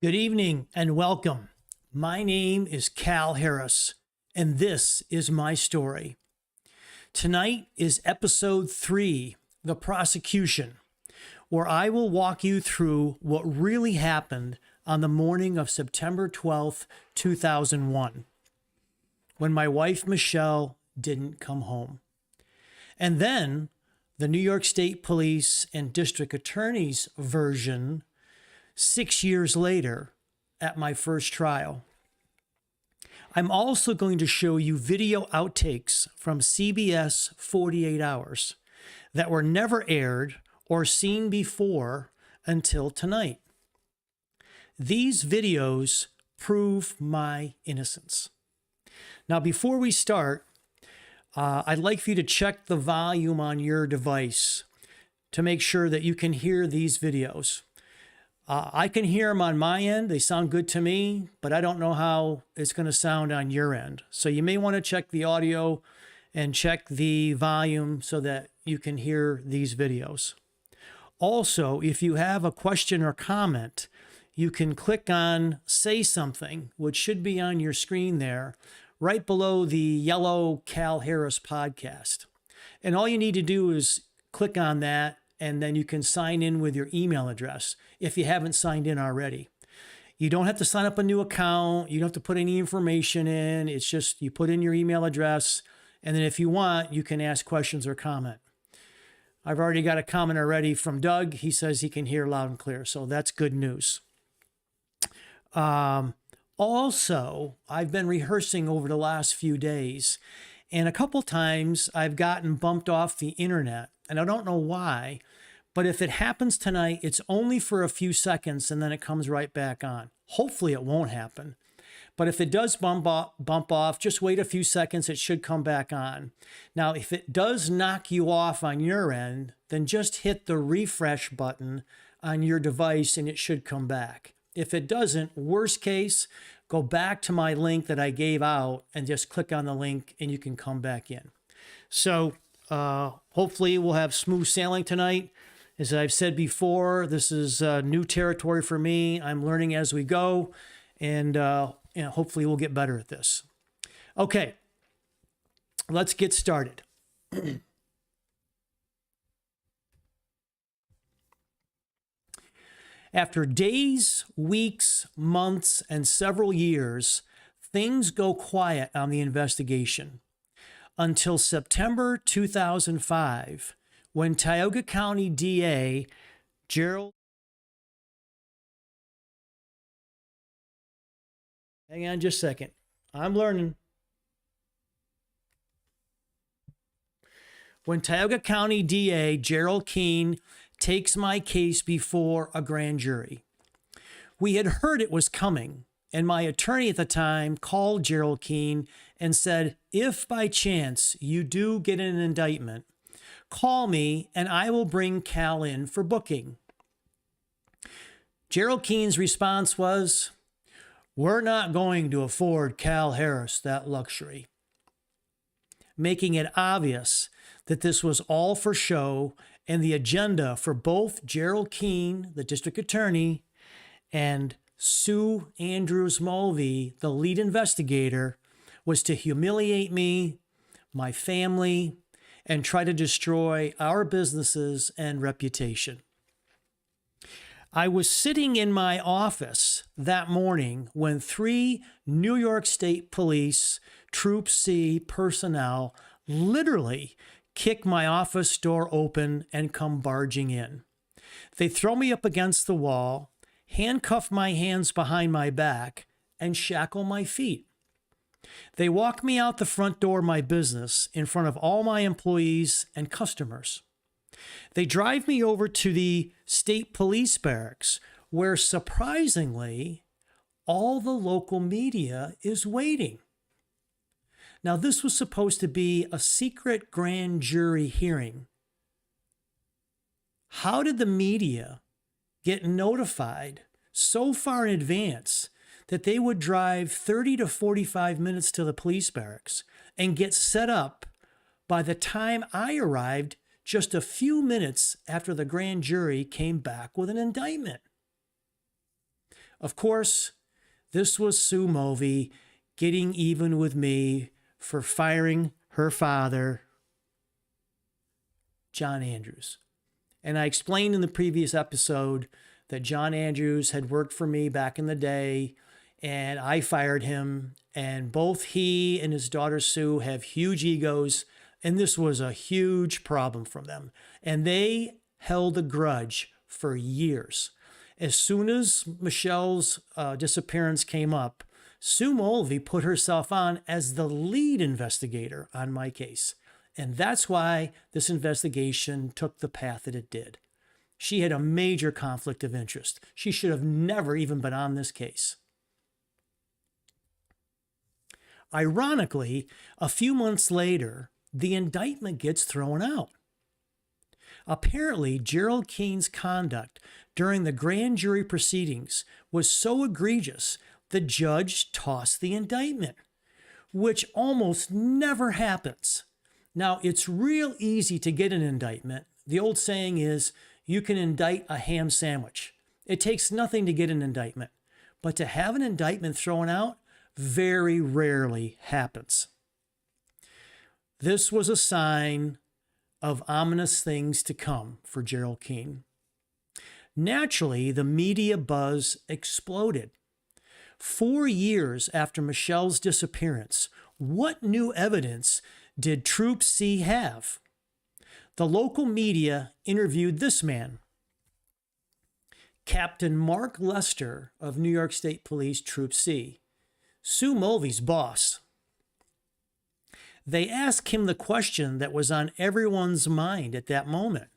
Good evening and welcome. My name is Cal Harris, and this is my story. Tonight is episode 3, The Prosecution, where I will walk you through what really happened on the morning of September 12th, 2001, when my wife Michele didn't come home. And then the New York State Police and District Attorney's version 6 years later at my first trial. I'm also going to show you video outtakes from CBS 48 Hours that were never aired or seen before until tonight. These videos prove my innocence. Now, before we start, I'd like for you to check the volume on your device to make sure that you can hear these videos. I can hear them on my end. They sound good to me, but I don't know how it's going to sound on your end. So you may want to check the audio and check the volume so that you can hear these videos. Also, if you have a question or comment, you can click on Say Something, which should be on your screen there, right below the yellow Cal Harris podcast. And all you need to do is click on that, and then you can sign in with your email address if you haven't signed in already. You don't have to sign up a new account. You don't have to put any information in. It's just you put in your email address, and then if you want, you can ask questions or comment. I've already got a comment already from Doug. He says he can hear loud and clear, so that's good news. Also, I've been rehearsing over the last few days, and a couple times I've gotten bumped off the internet, and I don't know why, but if it happens tonight, it's only for a few seconds and then it comes right back on. Hopefully it won't happen. But if it does bump off, just wait a few seconds, it should come back on. Now, if it does knock you off on your end, then just hit the refresh button on your device and it should come back. If it doesn't, worst case, go back to my link that I gave out and just click on the link and you can come back in. So hopefully we'll have smooth sailing tonight. As I've said before, this is new territory for me. I'm learning as we go, and hopefully we'll get better at this. Okay, let's get started. After days, weeks, months, and several years, things go quiet on the investigation until September 2005, when Tioga County DA Gerald... Hang on just a second. I'm learning. When Tioga County DA Gerald Keene takes my case before a grand jury. We had heard it was coming, and my attorney at the time called Gerald Keene and said, if by chance you do get an indictment, call me and I will bring Cal in for booking. Gerald Keene's response was, we're not going to afford Cal Harris that luxury, making it obvious that this was all for show and the agenda for both Gerald Keene, the district attorney, and Sue Andrews Mulvey, the lead investigator, was to humiliate me, my family, and try to destroy our businesses and reputation. I was sitting in my office that morning when 3 New York State Police Troop C personnel literally kick my office door open and come barging in. They throw me up against the wall, handcuff my hands behind my back, and shackle my feet. They walk me out the front door of my business in front of all my employees and customers. They drive me over to the state police barracks, where surprisingly, all the local media is waiting. Now, this was supposed to be a secret grand jury hearing. How did the media get notified so far in advance that they would drive 30 to 45 minutes to the police barracks and get set up by the time I arrived just a few minutes after the grand jury came back with an indictment? Of course, this was Sue Mulvey getting even with me for firing her father, John Andrews. And I explained in the previous episode that John Andrews had worked for me back in the day, and I fired him. And both he and his daughter Sue have huge egos, and this was a huge problem for them. And they held a grudge for years. As soon as Michelle's disappearance came up, Sue Mulvey put herself on as the lead investigator on my case. And that's why this investigation took the path that it did. She had a major conflict of interest. She should have never even been on this case. Ironically, a few months later, the indictment gets thrown out. Apparently, Gerald Keene's conduct during the grand jury proceedings was so egregious, the judge tossed the indictment, which almost never happens. Now, it's real easy to get an indictment. The old saying is, you can indict a ham sandwich. It takes nothing to get an indictment. But to have an indictment thrown out very rarely happens. This was a sign of ominous things to come for Gerald Keene. Naturally, the media buzz exploded. 4 years after Michelle's disappearance, what new evidence did Troop C have? The local media interviewed this man, Captain Mark Lester of New York State Police Troop C, Sue Mulvey's boss. They asked him the question that was on everyone's mind at that moment.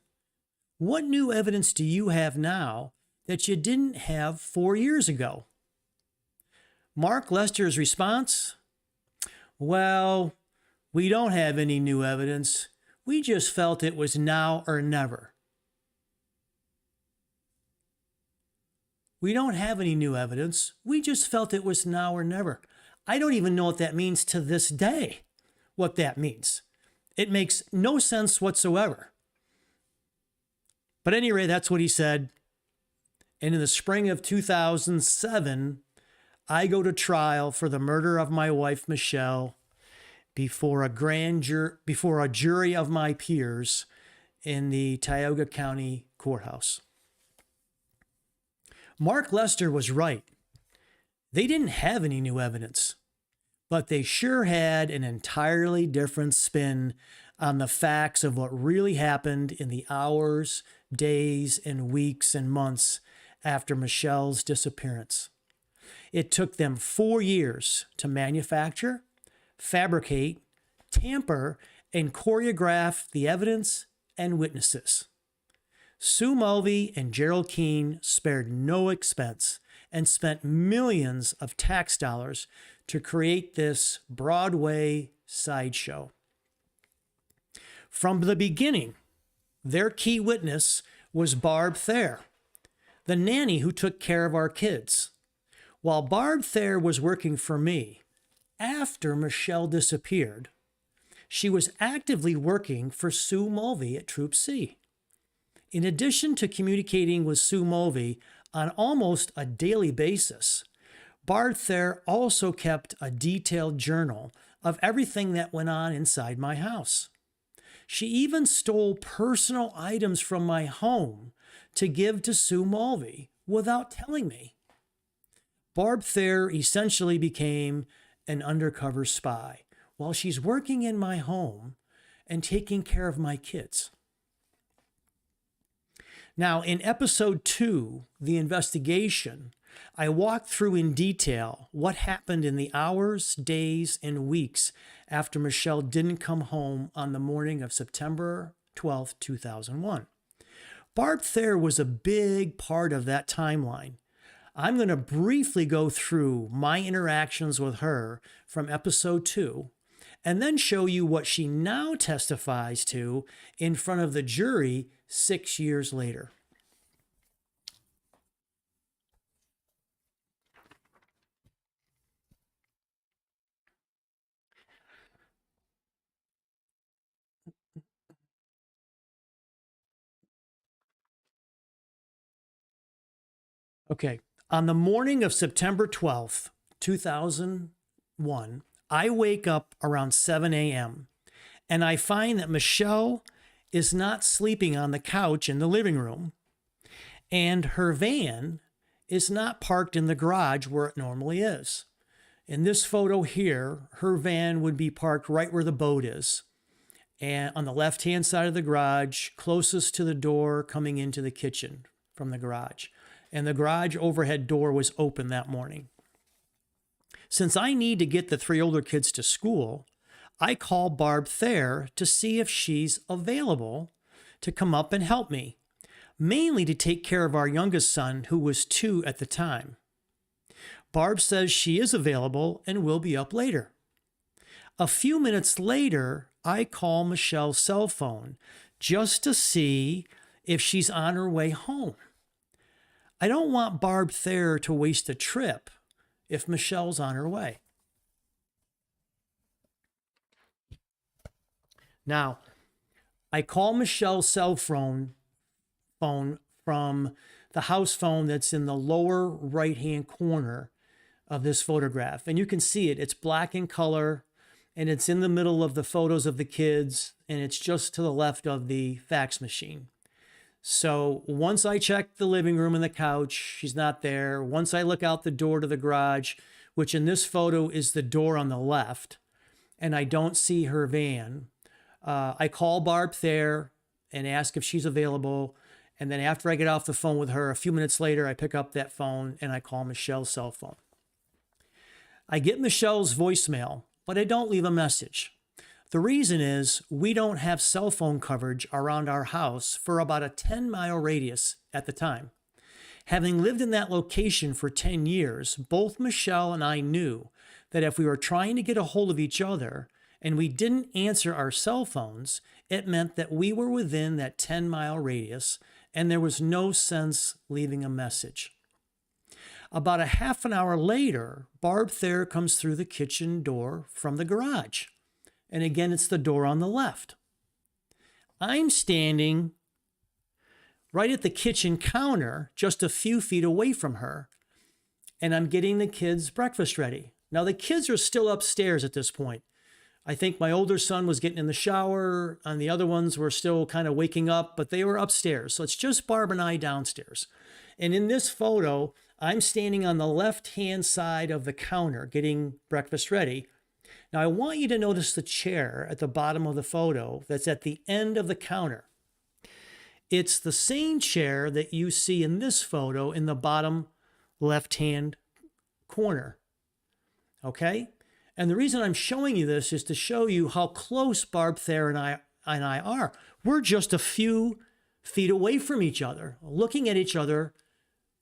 What new evidence do you have now that you didn't have 4 years ago? Mark Lester's response? Well, we don't have any new evidence. We just felt it was now or never. We don't have any new evidence. We just felt it was now or never. I don't even know what that means to this day, what that means. It makes no sense whatsoever. But anyway, that's what he said. And in the spring of 2007, I go to trial for the murder of my wife, Michele, before a jury of my peers in the Tioga County Courthouse. Mark Lester was right. They didn't have any new evidence, but they sure had an entirely different spin on the facts of what really happened in the hours, days, and weeks and months after Michelle's disappearance. It took them 4 years to manufacture, fabricate, tamper, and choreograph the evidence and witnesses. Sue Mulvey and Gerald Keene spared no expense and spent millions of tax dollars to create this Broadway sideshow. From the beginning, their key witness was Barb Thayer, the nanny who took care of our kids. While Barb Thayer was working for me, after Michele disappeared, she was actively working for Sue Mulvey at Troop C. In addition to communicating with Sue Mulvey on almost a daily basis, Barb Thayer also kept a detailed journal of everything that went on inside my house. She even stole personal items from my home to give to Sue Mulvey without telling me. Barb Thayer essentially became an undercover spy while she's working in my home and taking care of my kids. Now, in episode 2, The Investigation, I walked through in detail what happened in the hours, days, and weeks after Michele didn't come home on the morning of September 12, 2001. Barb Thayer was a big part of that timeline. I'm going to briefly go through my interactions with her from episode 2 and then show you what she now testifies to in front of the jury 6 years later. Okay, On the morning of September 12th, 2001, I wake up around 7 a.m. and I find that Michele is not sleeping on the couch in the living room, and her van is not parked in the garage where it normally is. In this photo here, her van would be parked right where the boat is, and on the left-hand side of the garage, closest to the door coming into the kitchen from the garage. And the garage overhead door was open that morning. Since I need to get the 3 older kids to school, I call Barb Thayer to see if she's available to come up and help me, mainly to take care of our youngest son, who was 2 at the time. Barb says she is available and will be up later. A few minutes later, I call Michelle's cell phone just to see if she's on her way home. I don't want Barb Thayer to waste a trip if Michelle's on her way. Now, I call Michelle's cell phone from the house phone that's in the lower right-hand corner of this photograph. And you can see it. It's black in color, and it's in the middle of the photos of the kids, and it's just to the left of the fax machine. So once I check the living room and the couch, she's not there. Once I look out the door to the garage, which in this photo is the door on the left, and I don't see her van, I call Barb Thayer and ask if she's available. And then after I get off the phone with her, a few minutes later, I pick up that phone and I call Michelle's cell phone. I get Michelle's voicemail, but I don't leave a message. The reason is we don't have cell phone coverage around our house for about a 10-mile radius at the time. Having lived in that location for 10 years, both Michele and I knew that if we were trying to get a hold of each other and we didn't answer our cell phones, it meant that we were within that 10-mile radius and there was no sense leaving a message. About a half an hour later, Barb Thayer comes through the kitchen door from the garage. And again, it's the door on the left. I'm standing right at the kitchen counter, just a few feet away from her, and I'm getting the kids' breakfast ready. Now, the kids are still upstairs at this point. I think my older son was getting in the shower, and the other ones were still kind of waking up, but they were upstairs. So it's just Barb and I downstairs. And in this photo, I'm standing on the left-hand side of the counter getting breakfast ready. Now, I want you to notice the chair at the bottom of the photo that's at the end of the counter. It's the same chair that you see in this photo in the bottom left-hand corner. Okay? And the reason I'm showing you this is to show you how close Barb Thayer and I are. We're just a few feet away from each other, looking at each other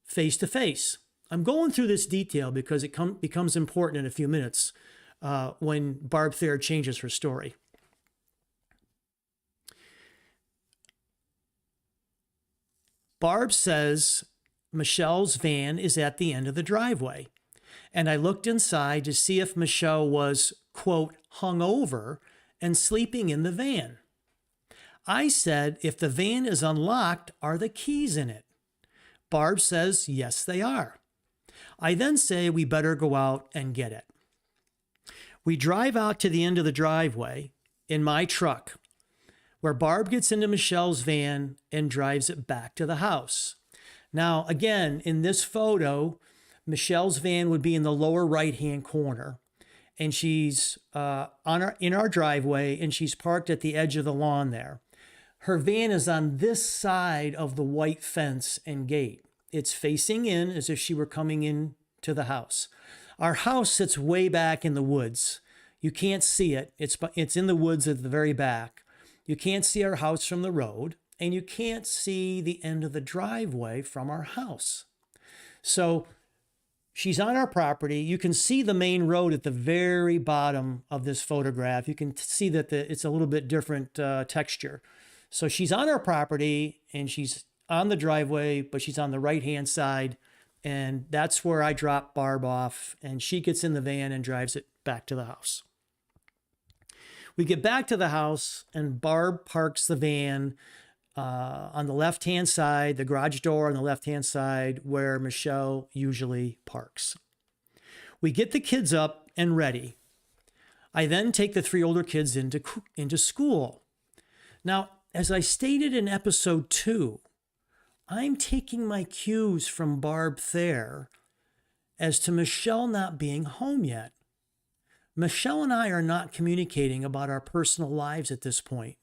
face to face. I'm going through this detail because it becomes important in a few minutes when Barb Thayer changes her story. Barb says Michelle's van is at the end of the driveway. And I looked inside to see if Michele was, quote, hungover and sleeping in the van. I said, if the van is unlocked, are the keys in it? Barb says, yes, they are. I then say we better go out and get it. We drive out to the end of the driveway in my truck, where Barb gets into Michelle's van and drives it back to the house. Now, again, in this photo, Michelle's van would be in the lower right-hand corner, and she's in our driveway, and she's parked at the edge of the lawn there. Her van is on this side of the white fence and gate. It's facing in as if she were coming in to the house. Our house sits way back in the woods. You can't see it. It's in the woods at the very back. You can't see our house from the road, and you can't see the end of the driveway from our house. So she's on our property. You can see the main road at the very bottom of this photograph. You can see that it's a little bit different texture. So she's on our property and she's on the driveway, but she's on the right-hand side. And that's where I drop Barb off, and she gets in the van and drives it back to the house. We get back to the house and Barb parks the van on the left-hand side, the garage door on the left-hand side where Michele usually parks. We get the kids up and ready. I then take the 3 older kids into school. Now, as I stated in episode 2, I'm taking my cues from Barb Thayer as to Michele not being home yet. Michele and I are not communicating about our personal lives at this point,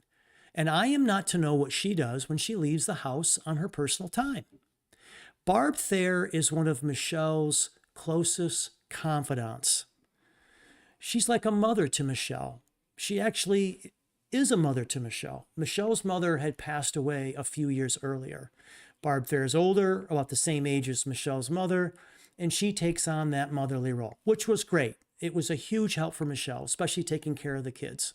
and I am not to know what she does when she leaves the house on her personal time. Barb Thayer is one of Michele's closest confidants. She's like a mother to Michele. She actually is a mother to Michele. Michelle's mother had passed away a few years earlier. Barb Thayer is older, about the same age as Michelle's mother, and she takes on that motherly role, which was great. It was a huge help for Michele, especially taking care of the kids.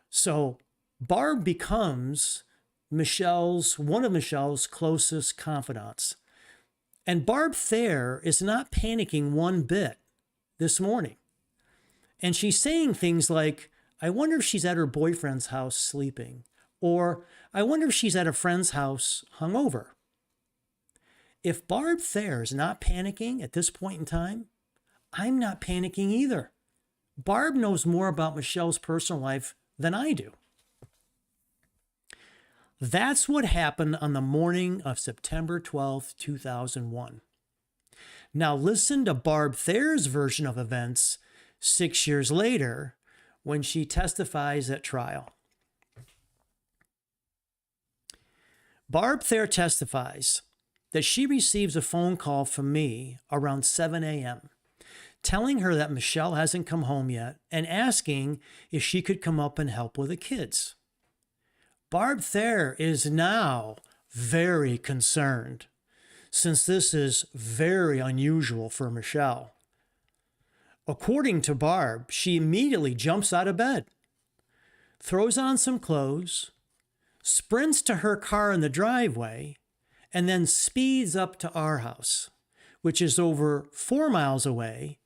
So Barb becomes one of Michelle's closest confidants. And Barb Thayer is not panicking one bit this morning. And she's saying things like, I wonder if she's at her boyfriend's house sleeping, or I wonder if she's at a friend's house hungover. If Barb Thayer is not panicking at this point in time, I'm not panicking either. Barb knows more about Michelle's personal life than I do. That's what happened on the morning of September 12th, 2001. Now listen to Barb Thayer's version of events 6 years later when she testifies at trial. Barb Thayer testifies that she receives a phone call from me around 7 a.m. telling her that Michele hasn't come home yet and asking if she could come up and help with the kids. Barb Thayer is now very concerned, since this is very unusual for Michele. According to Barb, she immediately jumps out of bed, throws on some clothes, sprints to her car in the driveway, and then speeds up to our house, which is over 4 miles away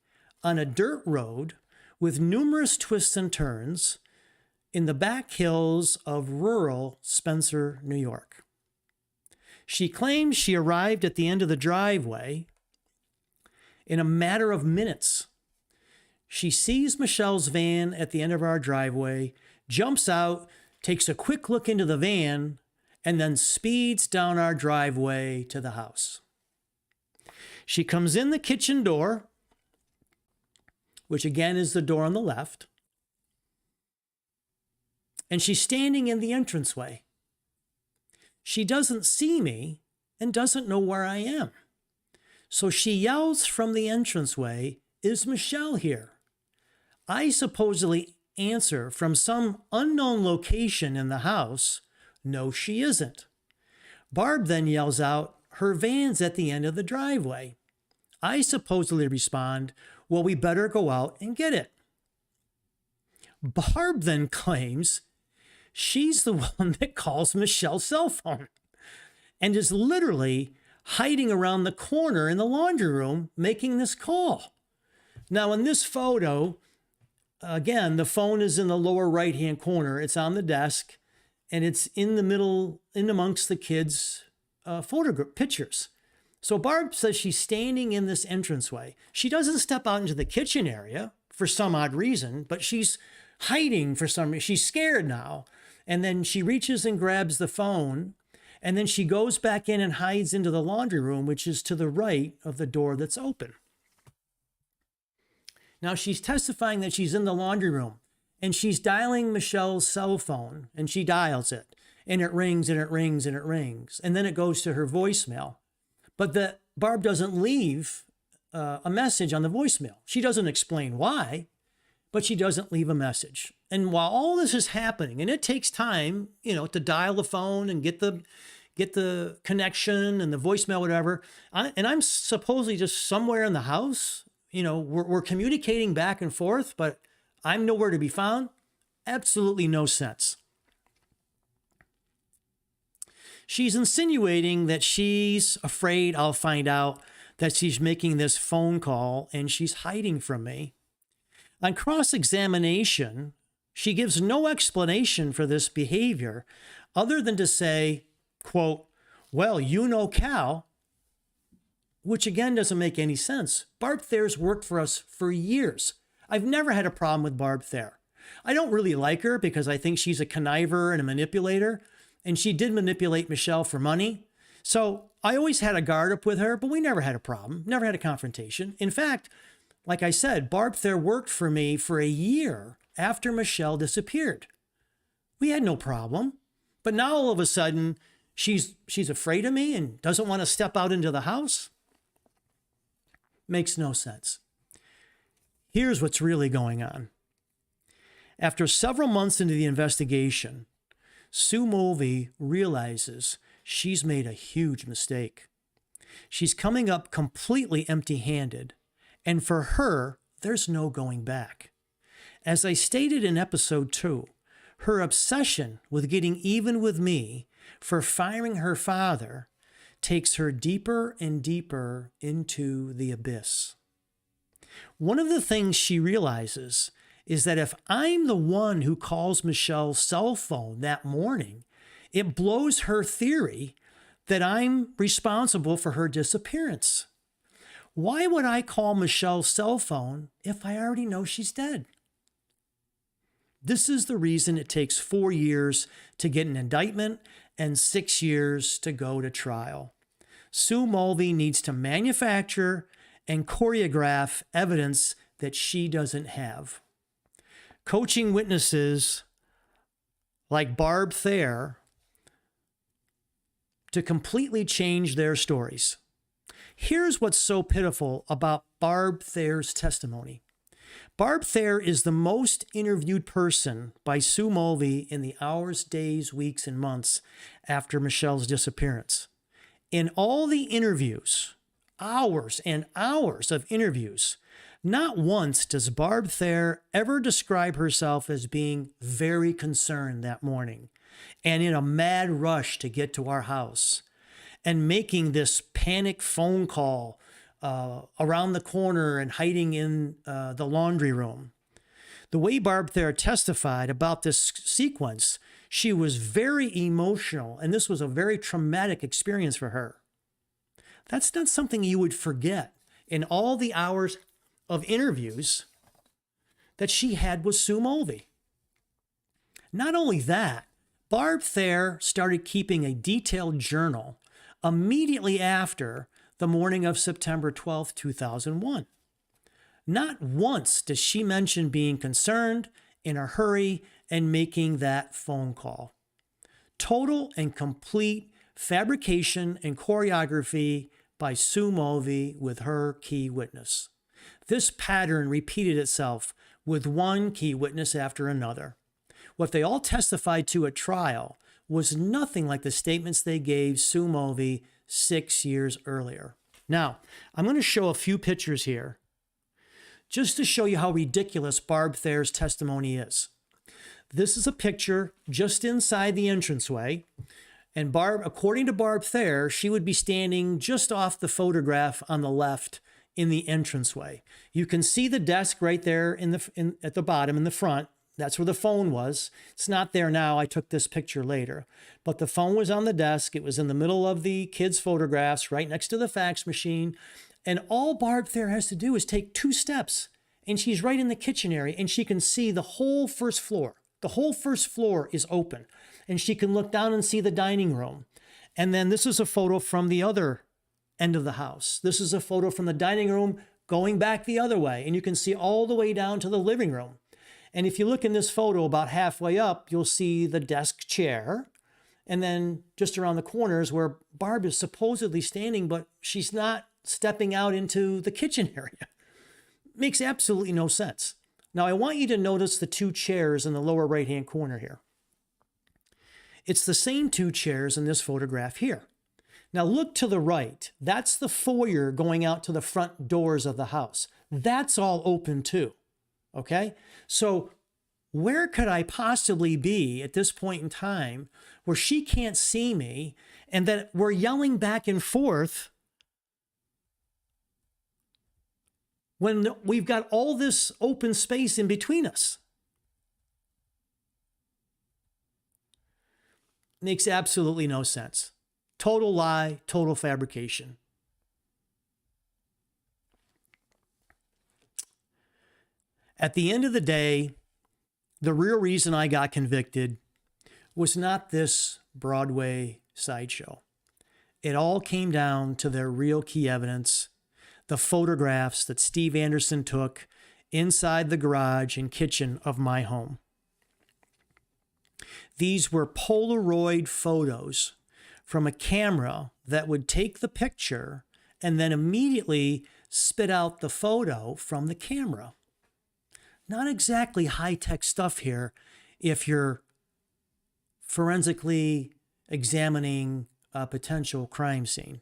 on a dirt road with numerous twists and turns in the back hills of rural Spencer, New York. She claims she arrived at the end of the driveway in a matter of minutes. She sees Michele's van at the end of our driveway, jumps out, takes a quick look into the van, and then speeds down our driveway to the house. She comes in the kitchen door, which again is the door on the left, and she's standing in the entranceway. She doesn't see me and doesn't know where I am. So she yells from the entranceway, "Is Michele here?" I supposedly answer from some unknown location in the house, "No, she isn't." Barb then yells out, "Her van's at the end of the driveway." I supposedly respond, "Well, we better go out and get it." Barb then claims she's the one that calls Michelle's cell phone and is literally hiding around the corner in the laundry room making this call. Now, in this photo, again, the phone is in the lower right-hand corner. It's on the desk, and it's in the middle, in amongst the kids' pictures. So Barb says she's standing in this entranceway. She doesn't step out into the kitchen area for some odd reason, but she's hiding for some reason. She's scared now. And then she reaches and grabs the phone, and then she goes back in and hides into the laundry room, which is to the right of the door that's open. Now she's testifying that she's in the laundry room, and she's dialing Michelle's cell phone, and she dials it, and it rings and it rings and it rings, and then it goes to her voicemail. But Barb doesn't leave a message on the voicemail. She doesn't explain why, but she doesn't leave a message. And while all this is happening, and it takes time, to dial the phone and get the connection and the voicemail, whatever, and I'm supposedly just somewhere in the house, we're communicating back and forth, but I'm nowhere to be found. Absolutely no sense. She's insinuating that she's afraid I'll find out that she's making this phone call and she's hiding from me. On cross-examination, she gives no explanation for this behavior other than to say, quote, well, you know Cal, which again doesn't make any sense. Barb Thayer's worked for us for years. I've never had a problem with Barb Thayer. I don't really like her because I think she's a conniver and a manipulator, and she did manipulate Michele for money. So I always had a guard up with her, but we never had a problem, never had a confrontation. In fact, like I said, Barb Thayer worked for me for a year after Michele disappeared. We had no problem. But now all of a sudden, she's afraid of me and doesn't want to step out into the house. Makes no sense. Here's what's really going on. After several months into the investigation, Sue Mulvey realizes she's made a huge mistake. She's coming up completely empty-handed, and for her, there's no going back. As I stated in episode 2, her obsession with getting even with me for firing her father takes her deeper and deeper into the abyss. One of the things she realizes is that if I'm the one who calls Michelle's cell phone that morning, it blows her theory that I'm responsible for her disappearance. Why would I call Michelle's cell phone if I already know she's dead? This is the reason it takes 4 years to get an indictment and 6 years to go to trial. Sue Mulvey needs to manufacture and choreograph evidence that she doesn't have. Coaching witnesses like Barb Thayer to completely change their stories. Here's what's so pitiful about Barb Thayer's testimony. Barb Thayer is the most interviewed person by Sue Mulvey in the hours, days, weeks, and months after Michelle's disappearance. In all the interviews, hours and hours of interviews, not once does Barb Thayer ever describe herself as being very concerned that morning and in a mad rush to get to our house and making this panic phone call around the corner and hiding in the laundry room. The way Barb Thayer testified about this sequence, she was very emotional, and this was a very traumatic experience for her. That's not something you would forget in all the hours of interviews that she had with Sue Mulvey. Not only that, Barb Thayer started keeping a detailed journal immediately after the morning of September 12th, 2001. Not once does she mention being concerned, in a hurry, and making that phone call. Total and complete fabrication and choreography by Sue Mulvey with her key witness. This pattern repeated itself with one key witness after another. What they all testified to at trial was nothing like the statements they gave Sue Mulvey 6 years earlier. Now, I'm going to show a few pictures here just to show you how ridiculous Barb Thayer's testimony is. This is a picture just inside the entranceway, and according to Barb Thayer, she would be standing just off the photograph on the left in the entranceway. You can see the desk right there at the bottom in the front. That's where the phone was. It's not there now. I took this picture later. But the phone was on the desk. It was in the middle of the kids' photographs, right next to the fax machine. And all Barb Thayer has to do is take 2 steps, and she's right in the kitchen area, and she can see the whole first floor. The whole first floor is open, and she can look down and see the dining room. And then this is a photo from the other end of the house. This is a photo from the dining room going back the other way, and you can see all the way down to the living room. And if you look in this photo about halfway up, you'll see the desk chair. And then just around the corners where Barb is supposedly standing, but she's not stepping out into the kitchen area. Makes absolutely no sense. Now, I want you to notice the 2 chairs in the lower right-hand corner here. It's the same 2 chairs in this photograph here. Now, look to the right. That's the foyer going out to the front doors of the house. That's all open too. Okay? So where could I possibly be at this point in time where she can't see me and that we're yelling back and forth when we've got all this open space in between us? Makes absolutely no sense. Total lie, total fabrication. At the end of the day, the real reason I got convicted was not this Broadway sideshow. It all came down to their real key evidence, the photographs that Steve Anderson took inside the garage and kitchen of my home. These were Polaroid photos from a camera that would take the picture and then immediately spit out the photo from the camera. Not exactly high-tech stuff here if you're forensically examining a potential crime scene.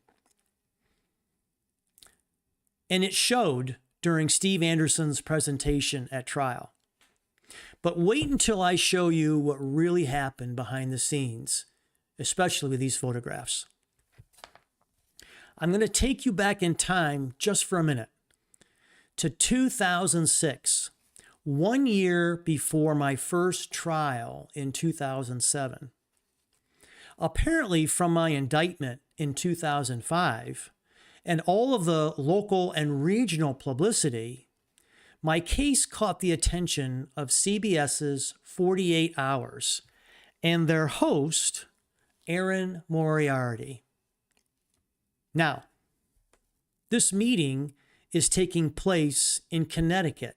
And it showed during Steve Anderson's presentation at trial. But wait until I show you what really happened behind the scenes, especially with these photographs. I'm going to take you back in time just for a minute to 2006, 1 year before my first trial in 2007. Apparently, from my indictment in 2005 and all of the local and regional publicity, my case caught the attention of CBS's 48 Hours and their host, Erin Moriarty. Now, this meeting is taking place in Connecticut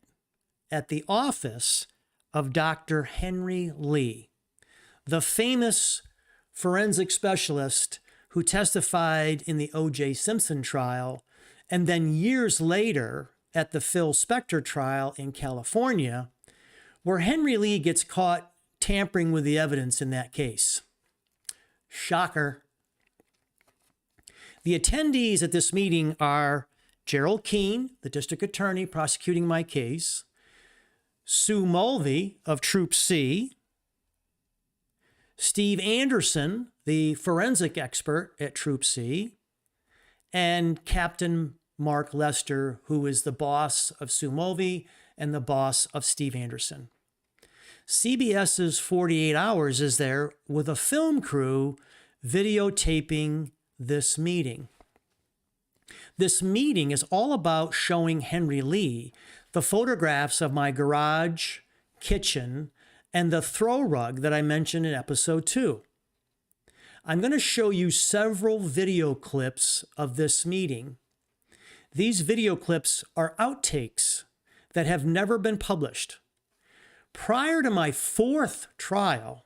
at the office of Dr. Henry Lee, the famous forensic specialist who testified in the O.J. Simpson trial and then years later at the Phil Spector trial in California, where Henry Lee gets caught tampering with the evidence in that case. Shocker. The attendees at this meeting are Gerald Keene, the district attorney prosecuting my case, Sue Mulvey of Troop C, Steve Anderson, the forensic expert at Troop C, and Captain Mark Lester, who is the boss of Sue Mulvey and the boss of Steve Anderson. CBS's 48 Hours is there with a film crew videotaping this meeting. This meeting is all about showing Henry Lee the photographs of my garage, kitchen, and the throw rug that I mentioned in episode 2. I'm going to show you several video clips of this meeting. These video clips are outtakes that have never been published. Prior to my 4th trial,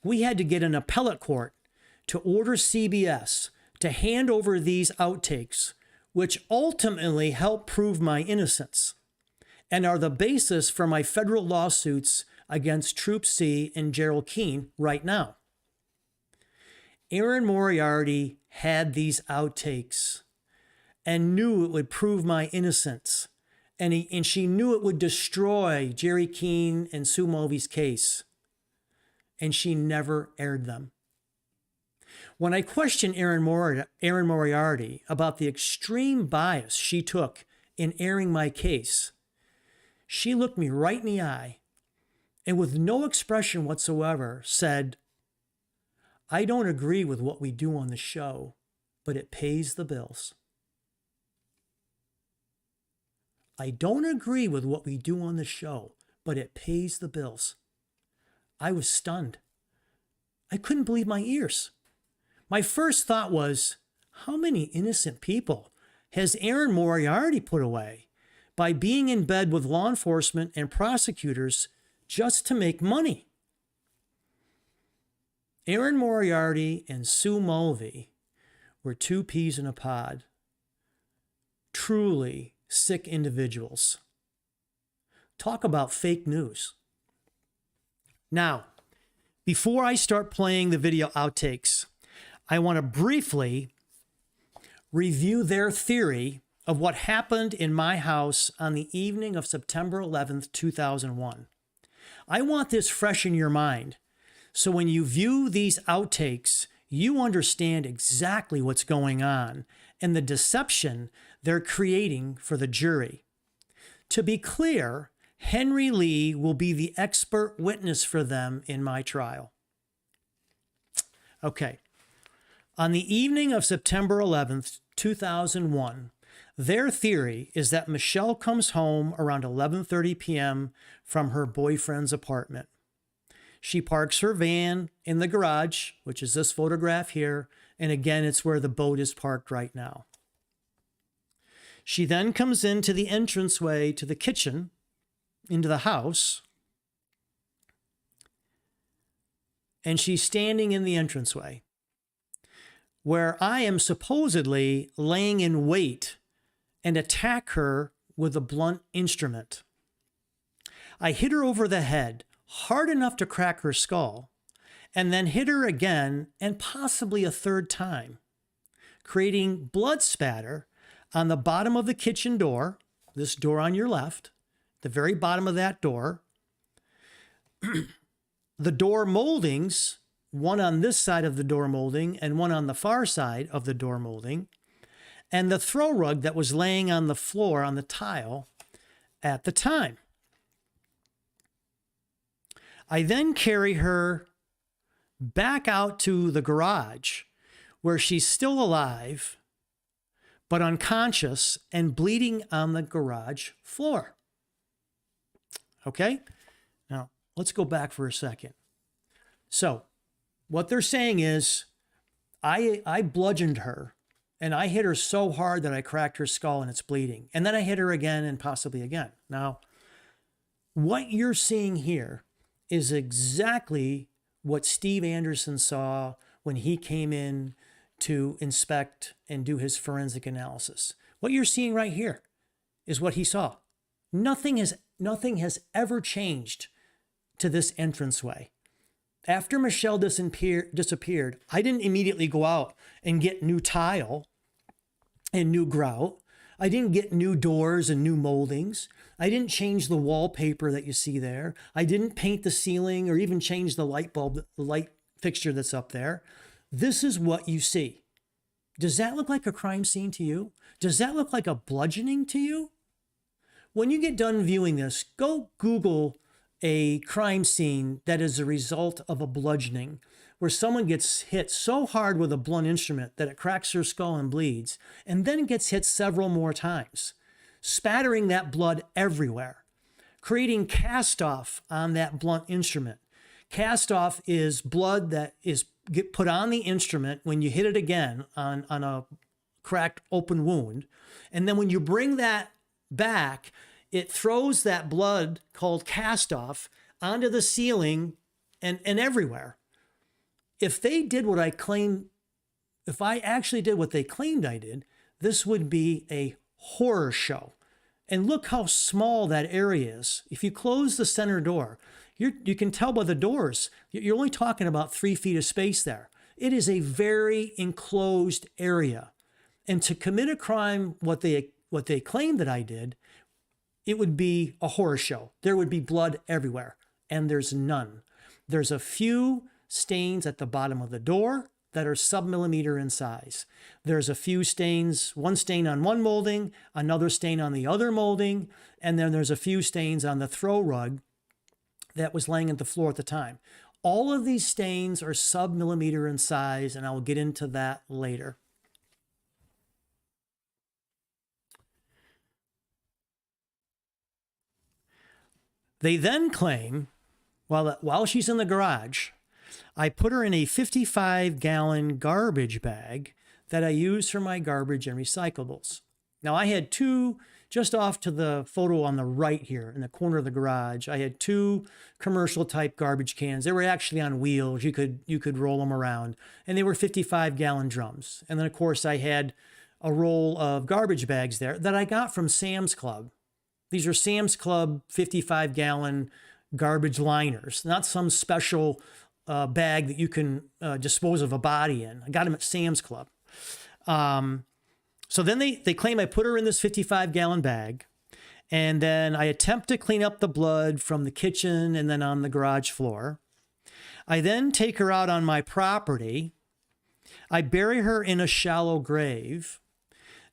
we had to get an appellate court to order CBS to hand over these outtakes, which ultimately helped prove my innocence and are the basis for my federal lawsuits against Troop C and Gerald Keene right now. Erin Moriarty had these outtakes and knew it would prove my innocence, and she knew it would destroy Jerry Keene and Sue Mulvey's case, and she never aired them. When I questioned Erin Moriarty about the extreme bias she took in airing my case, she looked me right in the eye and with no expression whatsoever said, "I don't agree with what we do on the show, but it pays the bills." I don't agree with what we do on the show, but it pays the bills. I was stunned. I couldn't believe my ears. My first thought was, how many innocent people has Erin Moriarty put away by being in bed with law enforcement and prosecutors just to make money? Erin Moriarty and Sue Mulvey were 2 peas in a pod. Truly sick individuals. Talk about fake news. Now, before I start playing the video outtakes, I want to briefly review their theory of what happened in my house on the evening of September 11th, 2001. I want this fresh in your mind, so when you view these outtakes, you understand exactly what's going on and the deception they're creating for the jury. To be clear, Henry Lee will be the expert witness for them in my trial. Okay. On the evening of September 11th, 2001, their theory is that Michele comes home around 11:30 p.m. from her boyfriend's apartment. She parks her van in the garage, which is this photograph here, and again, it's where the boat is parked right now. She then comes into the entranceway to the kitchen, into the house, and she's standing in the entranceway, where I am supposedly laying in wait and attack her with a blunt instrument. I hit her over the head hard enough to crack her skull, and then hit her again and possibly a third time, creating blood spatter on the bottom of the kitchen door, this door on your left, the very bottom of that door, the door moldings, one on this side of the door molding and one on the far side of the door molding, and the throw rug that was laying on the floor on the tile at the time. I then carry her back out to the garage where she's still alive, but unconscious and bleeding on the garage floor. Okay? Now, let's go back for a second. So, what they're saying is, I bludgeoned her, and I hit her so hard that I cracked her skull and it's bleeding. And then I hit her again and possibly again. Now, what you're seeing here is exactly what Steve Anderson saw when he came in to inspect and do his forensic analysis. What you're seeing right here is what he saw. Nothing has ever changed to this entranceway. After Michele disappeared, I didn't immediately go out and get new tile and new grout. I didn't get new doors and new moldings. I didn't change the wallpaper that you see there. I didn't paint the ceiling or even change the light bulb, the light fixture that's up there. This is what you see. Does that look like a crime scene to you? Does that look like a bludgeoning to you? When you get done viewing this, go Google a crime scene that is a result of a bludgeoning, where someone gets hit so hard with a blunt instrument that it cracks their skull and bleeds, and then gets hit several more times, spattering that blood everywhere, creating cast-off on that blunt instrument. Cast-off is blood that is put on the instrument when you hit it again on a cracked open wound, and then when you bring that back, it throws that blood called cast-off onto the ceiling and everywhere. If they did what I claimed, if I actually did what they claimed I did, this would be a horror show. And look how small that area is. If you close the center door, you can tell by the doors, you're only talking about 3 feet of space there. It is a very enclosed area. And to commit a crime, what they claim that I did, it would be a horror show. There would be blood everywhere, and there's none. There's a few stains at the bottom of the door that are sub-millimeter in size. There's a few stains, one stain on one molding, another stain on the other molding, and then there's a few stains on the throw rug that was laying at the floor at the time. All of these stains are sub-millimeter in size, and I'll get into that later. They then claim, while she's in the garage, I put her in a 55-gallon garbage bag that I use for my garbage and recyclables. Now, I had two, just off to the photo on the right here, in the corner of the garage, I had two commercial-type garbage cans. They were actually on wheels. You could roll them around, and they were 55-gallon drums. And then, of course, I had a roll of garbage bags there that I got from Sam's Club. These are Sam's Club 55-gallon garbage liners, not some special bag that you can dispose of a body in. I got them at Sam's Club. So then they claim I put her in this 55-gallon bag, and then I attempt to clean up the blood from the kitchen and then on the garage floor. I then take her out on my property. I bury her in a shallow grave,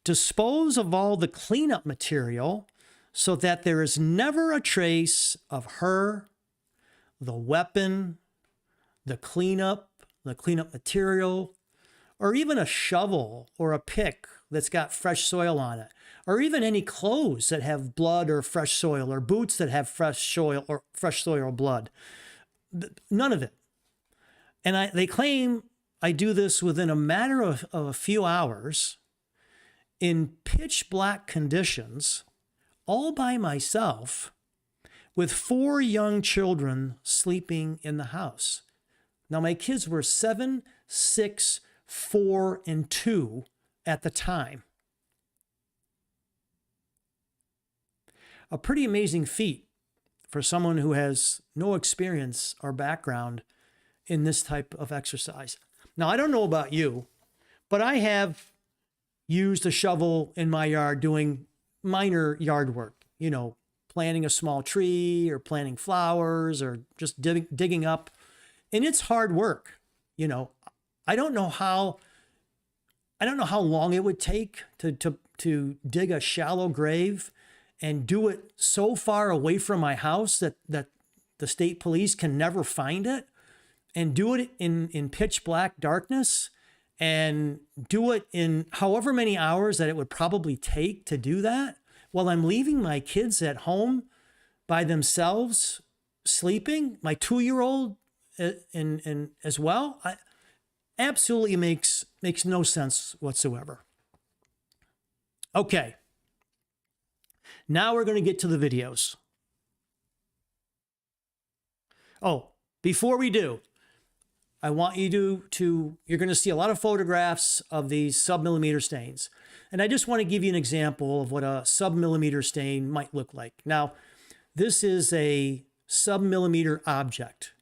dispose of all the cleanup material, so that there is never a trace of her, the weapon, the cleanup, the cleanup material, or even a shovel or a pick that's got fresh soil on it, or even any clothes that have blood or fresh soil, or boots that have fresh soil or blood. None of it. And they claim I do this within a matter of a few hours in pitch black conditions, all by myself, with 4 young children sleeping in the house. Now, my kids were 7, 6, 4, and 2 at the time. A pretty amazing feat for someone who has no experience or background in this type of exercise. Now, I don't know about you, but I have used a shovel in my yard doing minor yard work, planting a small tree or planting flowers or just digging up. And it's hard work. I don't know how long it would take to dig a shallow grave and do it so far away from my house that the state police can never find it, and do it in pitch black darkness, and do it in however many hours that it would probably take to do that while I'm leaving my kids at home by themselves sleeping, my 2-year-old and as well. Absolutely makes no sense whatsoever. Okay. Now we're going to get to the videos. Oh, before we do, I want you you're going to see a lot of photographs of these submillimeter stains. And I just want to give you an example of what a submillimeter stain might look like. Now, this is a submillimeter object.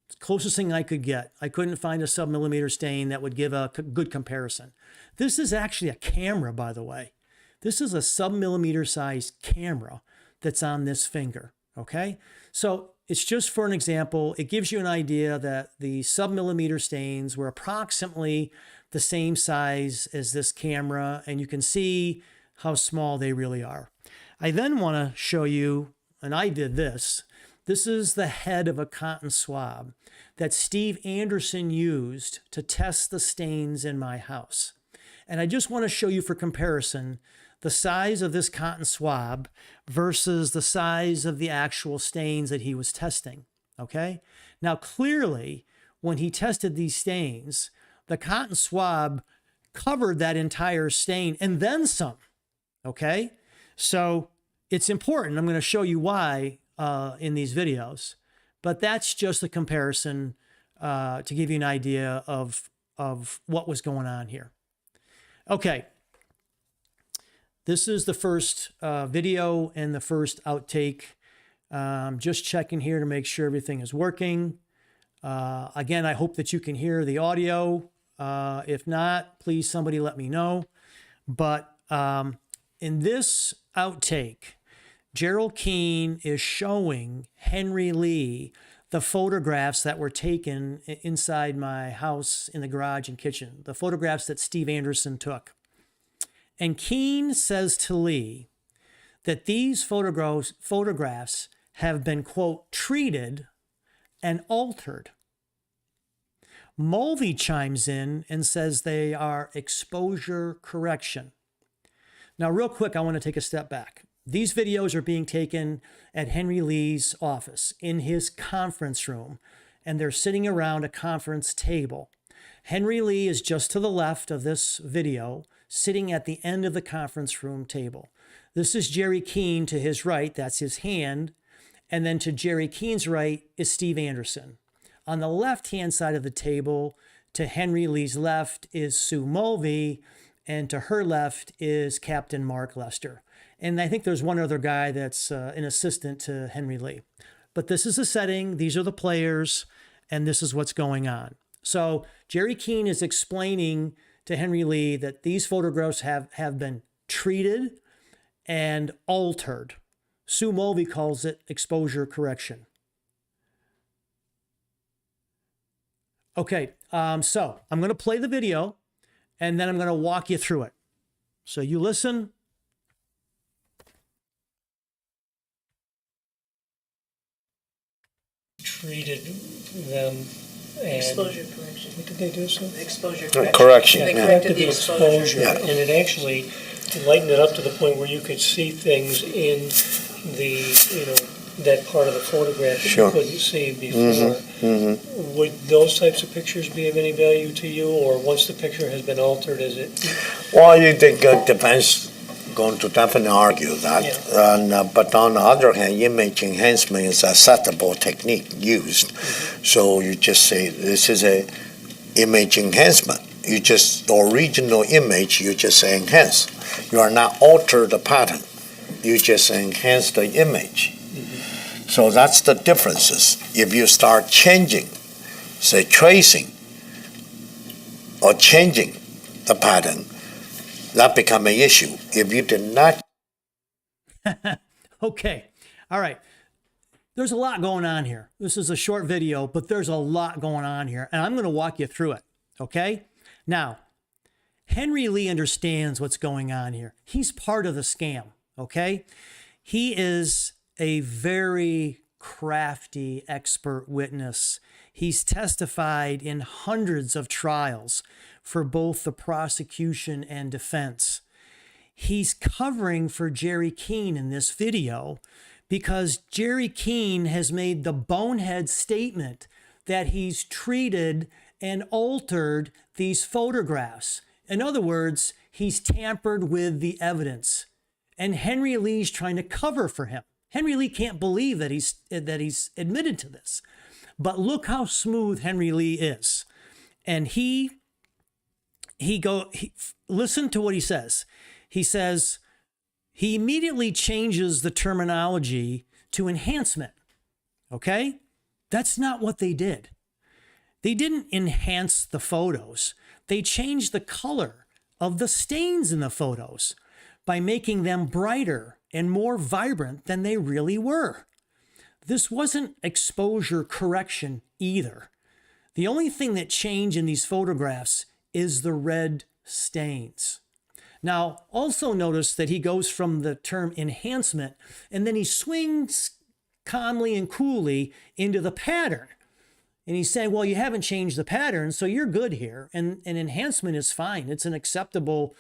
It's the closest thing I could get. I couldn't find a submillimeter stain that would give a good comparison. This is actually a camera, by the way. This is a submillimeter sized camera that's on this finger, okay? So it's just for an example. It gives you an idea that the submillimeter stains were approximately the same size as this camera, and you can see how small they really are. I then want to show you, and I did this. This is the head of a cotton swab that Steve Anderson used to test the stains in my house. And I just want to show you for comparison the size of this cotton swab versus the size of the actual stains that he was testing, okay? Now, clearly, when he tested these stains, the cotton swab covered that entire stain and then some, okay? So it's important. I'm going to show you why in these videos, but that's just a comparison to give you an idea of what was going on here. Okay. This is the first video and the first outtake. Just checking here to make sure everything is working. Again, I hope that you can hear the audio. If not, please somebody let me know. But in this outtake, Gerald Keene is showing Henry Lee the photographs that were taken inside my house in the garage and kitchen, the photographs that Steve Anderson took. And Keene says to Lee that these photographs have been, quote, treated and altered. Mulvey chimes in and says they are exposure correction. Now, real quick, I want to take a step back. These videos are being taken at Henry Lee's office in his conference room, and they're sitting around a conference table. Henry Lee is just to the left of this video, sitting at the end of the conference room table. This is Jerry Keene to his right, that's his hand, and then to Jerry Keene's right is Steve Anderson. On the left-hand side of the table, to Henry Lee's left is Sue Mulvey, and to her left is Captain Mark Lester. And I think there's one other guy that's an assistant to Henry Lee. But this is the setting, these are the players, and this is what's going on. So Jerry Keene is explaining to Henry Lee that these photographs have been treated and altered. Sue Mulvey calls it exposure correction. Okay, so I'm going to play the video, and then I'm going to walk you through it. So you listen. Treated them And Exposure correction. what did they do, sir? Exposure Correction, They yeah. corrected the exposure, Yeah. and it actually lightened it up to the point where you could see things in the, that part of the photograph that Sure. you couldn't see before. Mm-hmm. Would those types of pictures be of any value to you, or once the picture has been altered, is it? Well, I think defense going to definitely argue that. Yeah. And, but on the other hand, image enhancement is a acceptable technique used. So you just say this is a image enhancement. You just original image, you just enhance. You are not alter the pattern. You just enhance the image. So that's the differences. If you start changing, say tracing, or changing the pattern, that become an issue. If you did not. Okay. All right. There's a lot going on here. This is a short video, but there's a lot going on here, and I'm going to walk you through it. Okay. Now, Henry Lee understands what's going on here. He's part of the scam. Okay. He is a very crafty expert witness. He's testified in hundreds of trials for both the prosecution and defense. He's covering for Jerry Keene in this video because Jerry Keene has made the bonehead statement that he's treated and altered these photographs. In other words, he's tampered with the evidence. And Henry Lee's trying to cover for him. Henry Lee can't believe that he's admitted to this. But look how smooth Henry Lee is. And listen to what he says. He says he immediately changes the terminology to enhancement. Okay? That's not what they did. They didn't enhance the photos. They changed the color of the stains in the photos by making them brighter and more vibrant than they really were. This wasn't exposure correction either. The only thing that changed in these photographs is the red stains. Now, also notice that he goes from the term enhancement and then he swings calmly and coolly into the pattern. And he's saying, well, you haven't changed the pattern, so you're good here. And enhancement is fine. It's an acceptable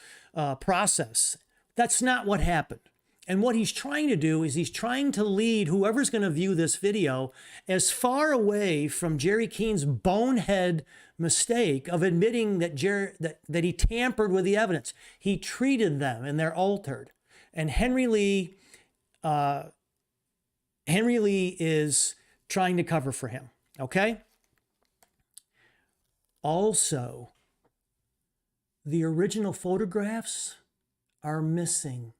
process. That's not what happened. And what he's trying to do is he's trying to lead whoever's going to view this video as far away from Jerry Keene's bonehead mistake of admitting that that he tampered with the evidence. He treated them and they're altered. And Henry Lee is trying to cover for him. Okay? Also, the original photographs are missing.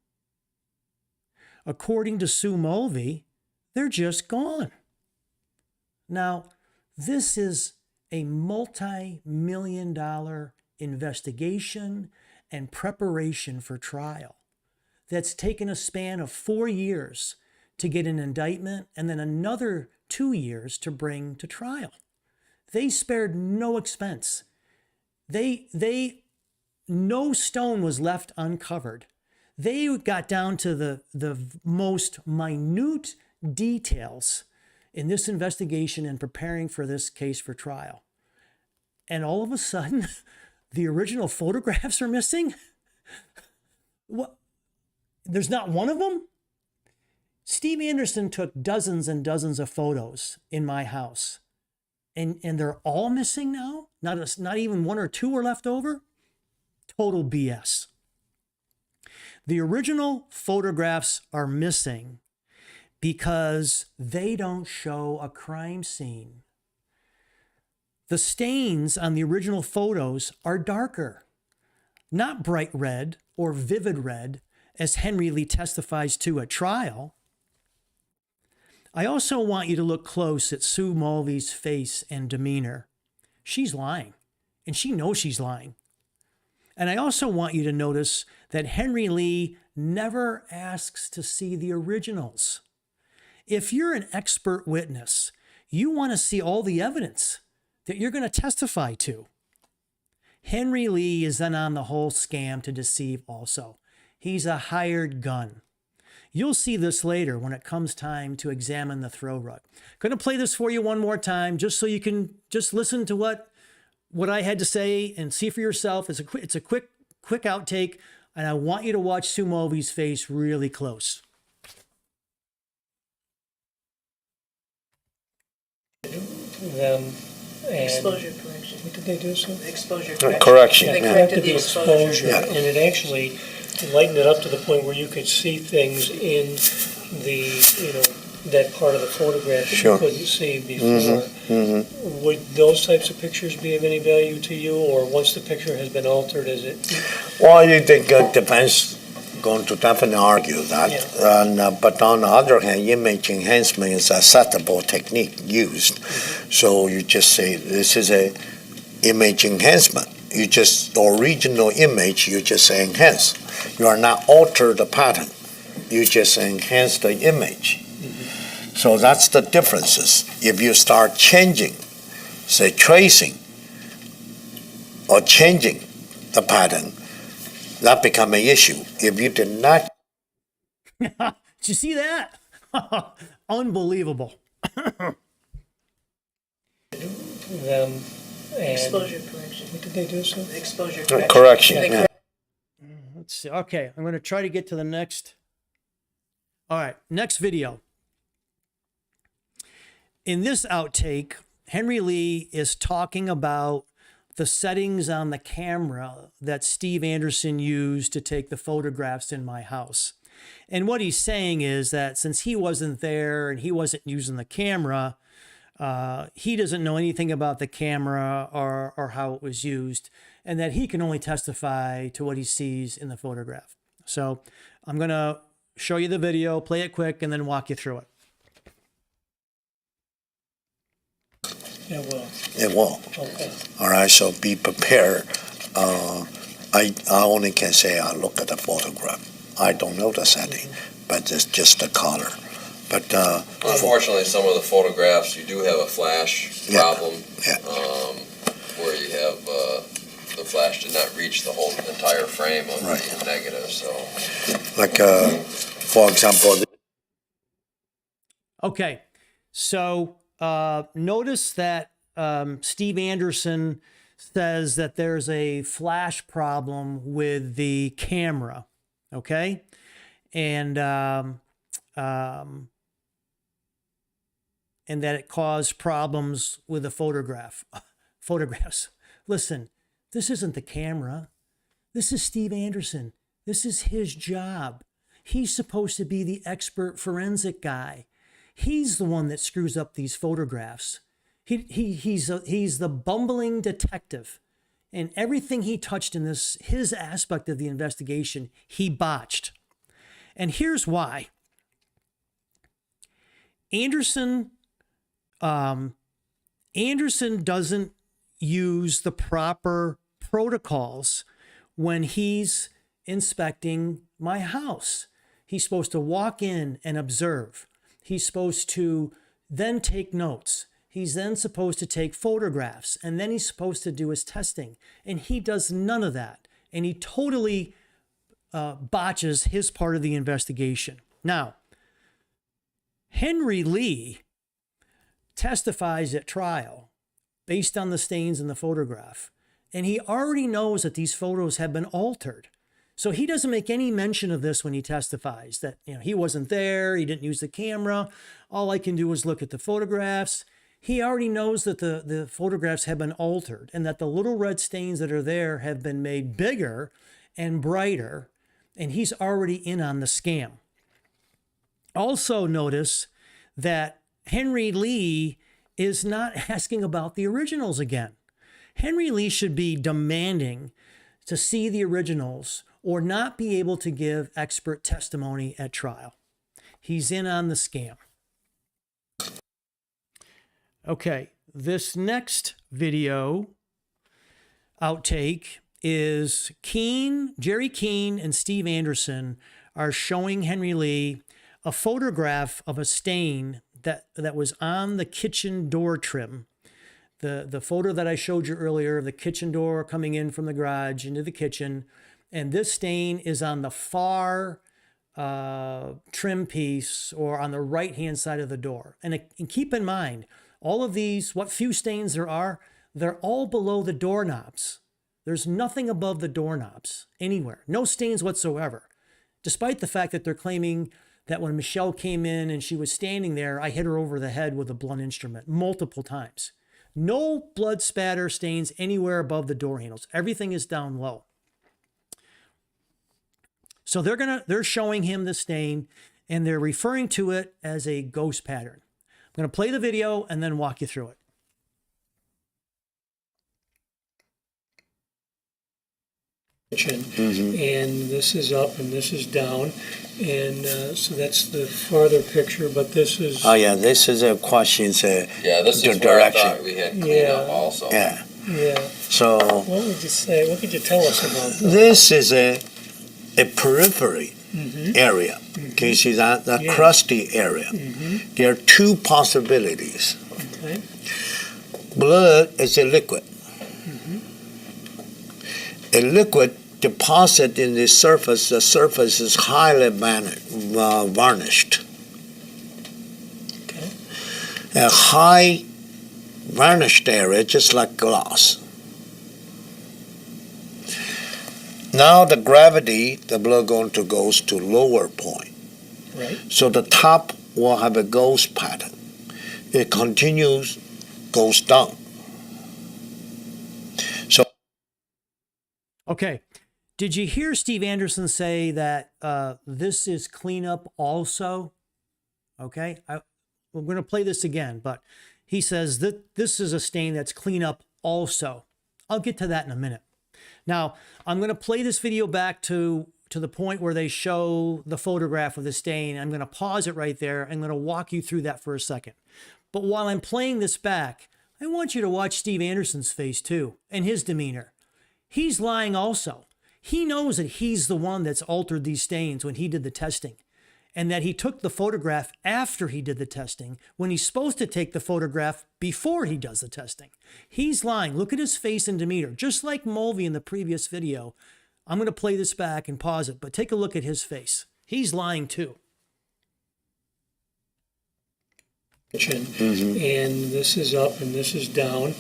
According to Sue Mulvey, they're just gone. Now, this is a multi-million-dollar investigation and preparation for trial that's taken a span of 4 years to get an indictment and then another 2 years to bring to trial. They spared no expense. No stone was left uncovered. They got down to the most minute details in this investigation and preparing for this case for trial. And all of a sudden, the original photographs are missing? What? There's not one of them? Steve Anderson took dozens and dozens of photos in my house. And they're all missing now? Not even one or two are left over? Total BS. The original photographs are missing because they don't show a crime scene. The stains on the original photos are darker, not bright red or vivid red, as Henry Lee testifies to at trial. I also want you to look close at Sue Mulvey's face and demeanor. She's lying, and she knows she's lying. And I also want you to notice that Henry Lee never asks to see the originals. If you're an expert witness, you want to see all the evidence that you're going to testify to. Henry Lee is then on the whole scam to deceive also. He's a hired gun. You'll see this later when it comes time to examine the throw rug. Going to play this for you one more time just so you can just listen to what I had to say and see for yourself. It's a quick outtake, and I want you to watch Sumovi's face really close. Them and Exposure correction. what did they do? So Exposure Correction. They Yeah. corrected corrected the exposure, Yeah. and it actually lightened it up to the point where you could see things in the that part of the photograph that Sure. you couldn't see before. Would those types of pictures be of any value to you, or once the picture has been altered, is it? Well, I think it depends. Going to definitely argue that. Yeah. And, but on the other hand, image enhancement is a acceptable technique used. So you just say this is a image enhancement. You just original image. You just enhance. You are not alter the pattern. You just enhance the image. So that's the differences. If you start changing, say tracing, or changing the pattern, that become an issue. If you did not. Did you see that? Unbelievable. Them and Exposure correction. what did they do? So Exposure Correction. They Yeah. Let's see. Okay, I'm going to try to get to the next. All right, next video. In this outtake, Henry Lee is talking about the settings on the camera that Steve Anderson used to take the photographs in my house. And what he's saying is that since he wasn't there and he wasn't using the camera, he doesn't know anything about the camera or how it was used, and that he can only testify to what he sees in the photograph. So I'm going to show you the video, play it quick, and then walk you through it. it will. It will. Okay. All right, so be prepared. I only can say I look at the photograph. I don't know the setting, but it's just the color. But unfortunately, some of the photographs you do have a flash Yeah. problem, Yeah. where you have the flash did not reach the whole entire frame of Right. the negative. So, like for example, Okay, so notice that Steve Anderson says that there's a flash problem with the camera, okay? And that it caused problems with the photographs. Listen, this isn't the camera. This is Steve Anderson. This is his job. He's supposed to be the expert forensic guy. He's the one that screws up these photographs. He's the bumbling detective, and everything he touched in his aspect of the investigation, he botched. And here's why. Anderson doesn't use the proper protocols when he's inspecting my house. He's supposed to walk in and observe. He's supposed to then take notes. He's then supposed to take photographs, and then he's supposed to do his testing. And he does none of that. And he totally botches his part of the investigation. Now, Henry Lee testifies at trial based on the stains in the photograph. And he already knows that these photos have been altered. So he doesn't make any mention of this when he testifies, that he wasn't there, he didn't use the camera. All I can do is look at the photographs. He already knows that the photographs have been altered and that the little red stains that are there have been made bigger and brighter, and he's already in on the scam. Also notice that Henry Lee is not asking about the originals again. Henry Lee should be demanding to see the originals or not be able to give expert testimony at trial. He's in on the scam. Okay, this next video outtake is Jerry Keene and Steve Anderson are showing Henry Lee a photograph of a stain that was on the kitchen door trim. The photo that I showed you earlier of the kitchen door coming in from the garage into the kitchen. And this stain is on the far trim piece or on the right-hand side of the door. And keep in mind, all of these, what few stains there are, they're all below the doorknobs. There's nothing above the doorknobs anywhere. No stains whatsoever. Despite the fact that they're claiming that when Michele came in and she was standing there, I hit her over the head with a blunt instrument multiple times. No blood spatter stains anywhere above the door handles. Everything is down low. So they're showing him the stain and they're referring to it as a ghost pattern. I'm going to play the video and then walk you through it. And this is up and this is down, and so that's the farther picture, but this is Oh yeah, this is a question. Yeah, this the is where I direction. thought we had cleanup also. Yeah. yeah. So What would you say? What could you tell us about that? this is a periphery area. Okay, see that Yeah. crusty area. There are two possibilities. Okay. Blood is a liquid. A liquid deposit in the surface is highly varnished. Okay. A high varnished area, just like glass. Now the gravity, the blood going to goes to lower point. Right. So the top will have a ghost pattern. It continues, goes down. So Okay. Did you hear Steve Anderson say that this is cleanup also? Okay. We're going to play this again, but he says that this is a stain that's cleanup also. I'll get to that in a minute. Now, I'm going to play this video back to the point where they show the photograph of the stain. I'm going to pause it right there. I'm going to walk you through that for a second. But while I'm playing this back, I want you to watch Steve Anderson's face too and his demeanor. He's lying also. He knows that he's the one that's altered these stains when he did the testing, and that he took the photograph after he did the testing when he's supposed to take the photograph before he does the testing. He's lying. Look at his face and demeanor, just like Mulvey in the previous video. I'm going to play this back and pause it, but take a look at his face. He's lying too. And this is up and this is down,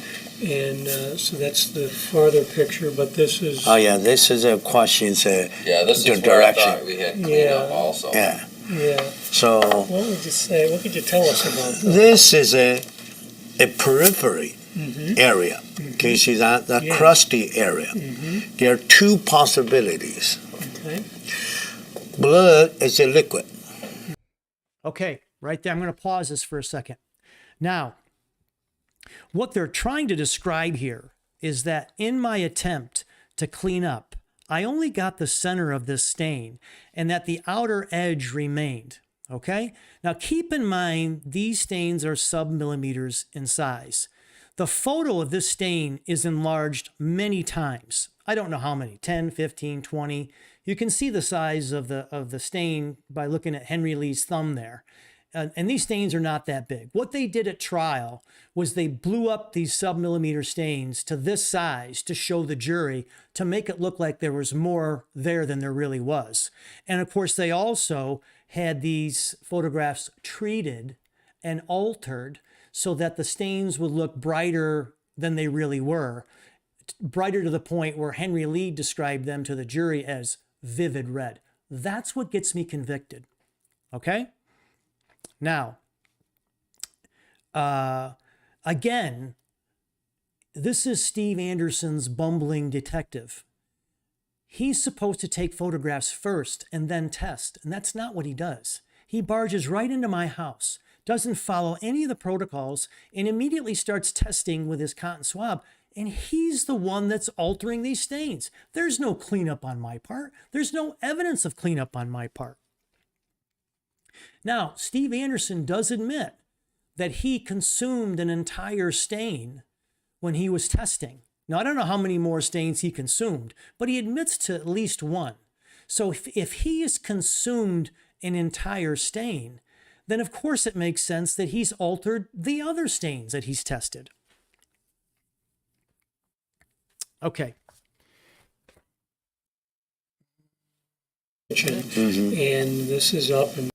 and so that's the farther picture, but this is oh yeah, this is a question. Yeah, this the is where I direction. thought we had cleanup also. Yeah. yeah. So What would you say? What could you tell us about that? this is a periphery area. Okay, see that Yeah. crusty area. There are two possibilities. Okay. Blood is a liquid. Okay, right there. I'm going to pause this for a second. Now, what they're trying to describe here is that in my attempt to clean up, I only got the center of this stain and that the outer edge remained. Okay? Now, keep in mind, these stains are sub-millimeters in size. The photo of this stain is enlarged many times. I don't know how many, 10, 15, 20. You can see the size of the stain by looking at Henry Lee's thumb there. And these stains are not that big. What they did at trial was they blew up these sub-millimeter stains to this size to show the jury, to make it look like there was more there than there really was. And of course, they also had these photographs treated and altered so that the stains would look brighter than they really were, brighter to the point where Henry Lee described them to the jury as vivid red. That's what gets me convicted. Okay? Now, again, this is Steve Anderson's bumbling detective. He's supposed to take photographs first and then test, and that's not what he does. He barges right into my house, doesn't follow any of the protocols, and immediately starts testing with his cotton swab, and he's the one that's altering these stains. There's no cleanup on my part. There's no evidence of cleanup on my part. Now, Steve Anderson does admit that he consumed an entire stain when he was testing. Now, I don't know how many more stains he consumed, but he admits to at least one. So if he has consumed an entire stain, then of course it makes sense that he's altered the other stains that he's tested. Okay. and this is up and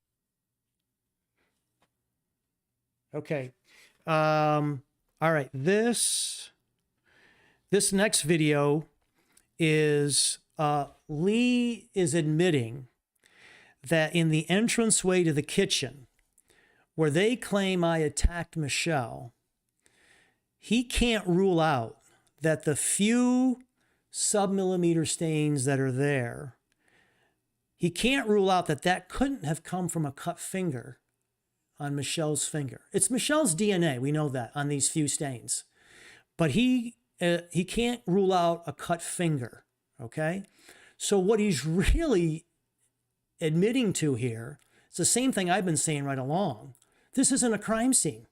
Okay. All right. This next video is Lee is admitting that in the entranceway to the kitchen, where they claim I attacked Michele, he can't rule out that the few submillimeter stains that are there, he can't rule out that that couldn't have come from a cut finger on Michele's finger. It's Michele's DNA, we know that, on these few stains. But he can't rule out a cut finger, okay? So what he's really admitting to here, it's the same thing I've been saying right along. This isn't a crime scene,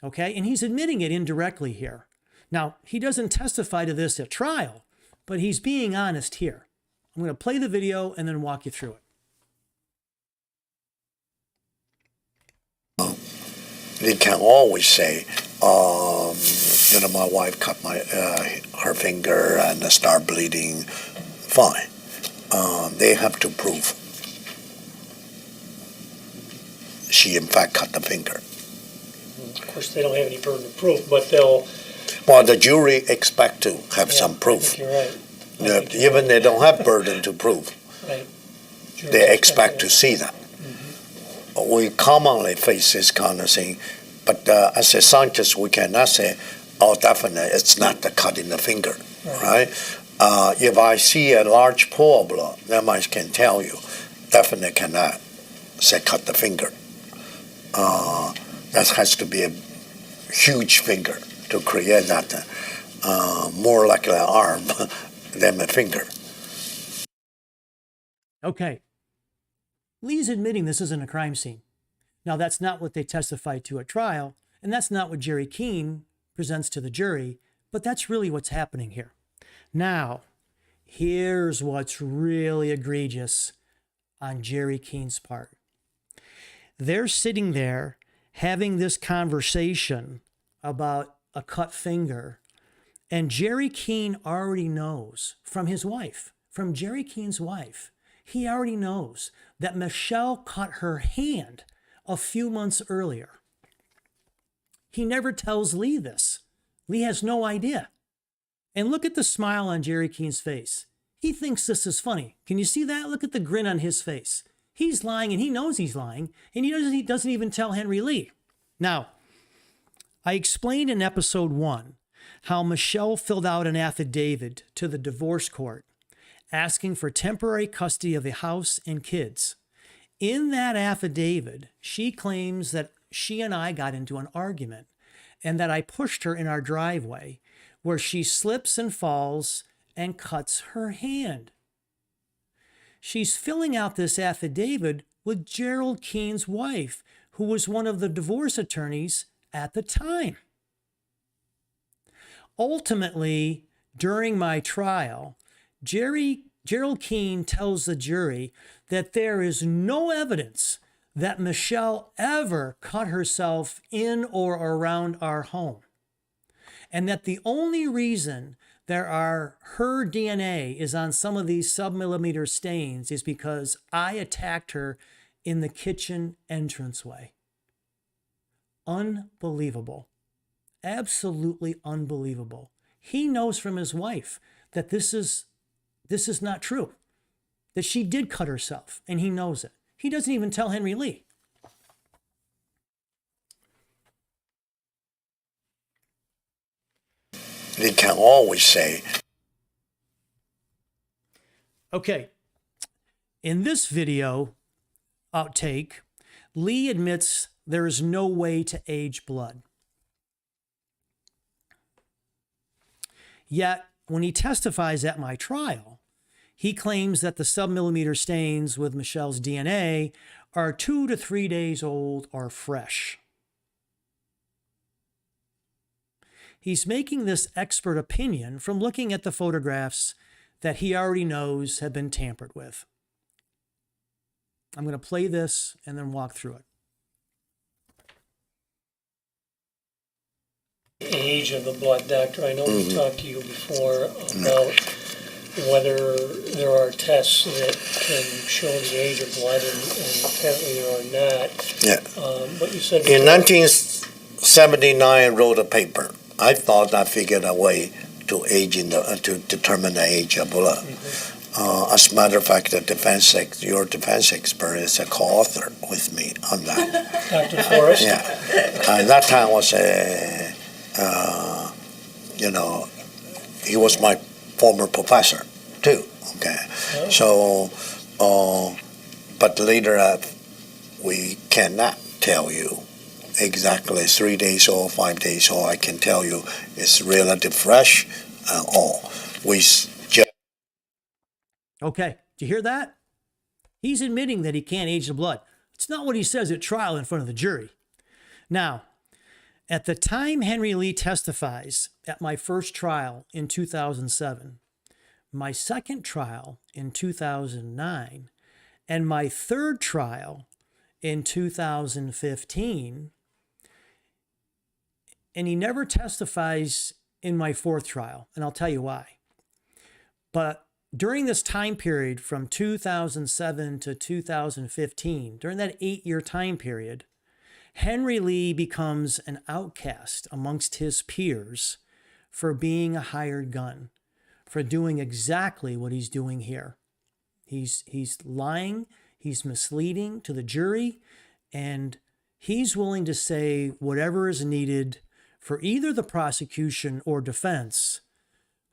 okay? And he's admitting it indirectly here. Now, he doesn't testify to this at trial, but he's being honest here. I'm going to play the video and then walk you through it. They can always say, my wife cut her finger and start bleeding. Fine. They have to prove she in fact cut the finger. of course they don't have any burden of proof, but they'll. Well, the jury expect to have some proof. I think you're right. Even they don't have burden to prove. Right. They expect to see that. We commonly face this kind of thing, but as a scientist, we cannot say, oh, definitely, it's not the cut in the finger, right? If I see a large pool of blood, then I can tell you, definitely cannot say cut the finger. That has to be a huge finger to create that, more like an arm than a finger. Okay. Lee's admitting this isn't a crime scene. Now, that's not what they testified to at trial, and that's not what Jerry Keene presents to the jury, but that's really what's happening here. Now, here's what's really egregious on Jerry Keene's part. They're sitting there having this conversation about a cut finger, and Jerry Keene already knows from his wife, from Jerry Keene's wife, he already knows that Michele cut her hand a few months earlier. He never tells Lee this. Lee has no idea. And look at the smile on Jerry Keene's face. He thinks this is funny. Can you see that? Look at the grin on his face. He's lying and he knows he's lying, and he doesn't even tell Henry Lee. Now, I explained in episode 1 how Michele filled out an affidavit to the divorce court asking for temporary custody of the house and kids. In that affidavit, she claims that she and I got into an argument and that I pushed her in our driveway where she slips and falls and cuts her hand. She's filling out this affidavit with Gerald Keene's wife, who was one of the divorce attorneys at the time. Ultimately, during my trial, Gerald Keene tells the jury that there is no evidence that Michele ever cut herself in or around our home, and that the only reason her DNA is on some of these submillimeter stains is because I attacked her in the kitchen entranceway. Unbelievable. Absolutely unbelievable. He knows from his wife that this is not true, that she did cut herself, and he knows it. He doesn't even tell Henry Lee. They can always say. Okay, in this video outtake, Lee admits there is no way to age blood. Yet, when he testifies at my trial, he claims that the submillimeter stains with Michele's DNA are 2 to 3 days old or fresh. He's making this expert opinion from looking at the photographs that he already knows have been tampered with. I'm going to play this and then walk through it. Age of the blood, doctor. I know we talked to you before about whether there are tests that can show the age of blood, and apparently there are not. Yeah. But you said In 1979, I wrote a paper. I thought I figured a way to to determine the age of blood. As a matter of fact, your defense expert is a co-author with me on that. Dr. Forrest. Yeah. That time was he was my former professor too. Okay. So, but later we cannot tell you exactly 3 days old, 5 days old. I can tell you it's relative fresh. Okay, do you hear that? He's admitting that he can't age the blood. It's not what he says at trial in front of the jury. Now, at the time Henry Lee testifies at my first trial in 2007, my second trial in 2009, and my third trial in 2015, and he never testifies in my fourth trial, and I'll tell you why. But during this time period from 2007 to 2015, during that 8-year time period, Henry Lee becomes an outcast amongst his peers for being a hired gun, for doing exactly what he's doing here. He's lying, he's misleading to the jury, and he's willing to say whatever is needed for either the prosecution or defense,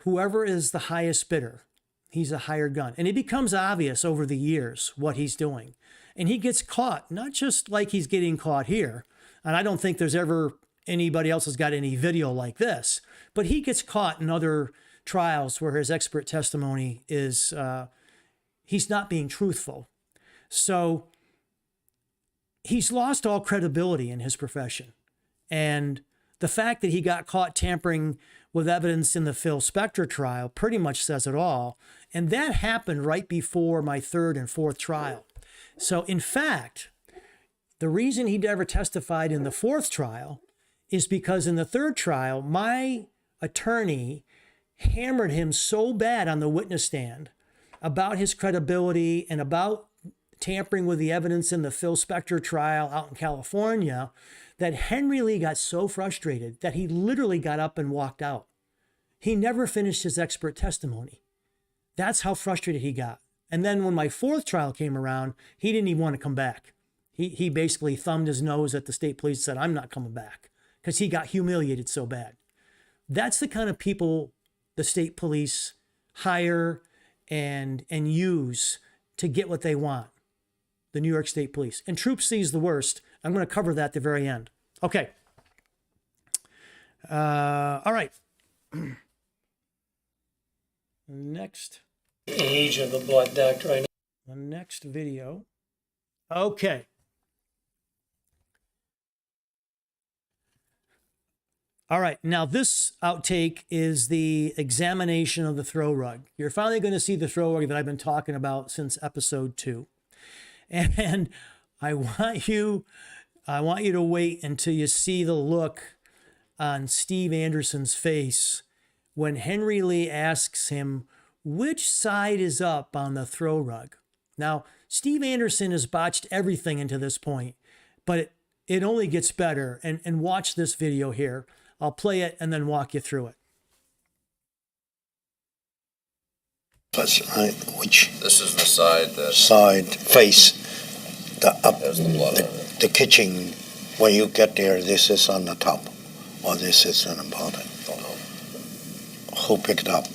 whoever is the highest bidder. He's a hired gun. And it becomes obvious over the years what he's doing. And he gets caught, not just like he's getting caught here. And I don't think there's ever anybody else has got any video like this. But he gets caught in other trials where his expert testimony is, he's not being truthful. So he's lost all credibility in his profession. And the fact that he got caught tampering with evidence in the Phil Spector trial pretty much says it all. And that happened right before my third and fourth trial. So in fact, the reason he never testified in the fourth trial is because in the third trial, my attorney hammered him so bad on the witness stand about his credibility and about tampering with the evidence in the Phil Spector trial out in California that Henry Lee got so frustrated that he literally got up and walked out. He never finished his expert testimony. That's how frustrated he got. And then when my fourth trial came around, he didn't even want to come back. He basically thumbed his nose at the state police and said, I'm not coming back, because he got humiliated so bad. That's the kind of people the state police hire and use to get what they want. The New York State Police. And Troop C is the worst. I'm going to cover that at the very end. Okay. All right. Next. Age of the blood, doctor. I know. The next video. Okay. All right. Now this outtake is the examination of the throw rug. You're finally going to see the throw rug that I've been talking about since episode 2. And I want you to wait until you see the look on Steve Anderson's face when Henry Lee asks him which side is up on the throw rug. Now, Steve Anderson has botched everything into this point, but it only gets better. And watch this video here. I'll play it and then walk you through it. Which This is the side that side face the up has the blood on it. the kitchen? When you get there, this is on the top, or this is on the bottom. Don't know. Who picked it up?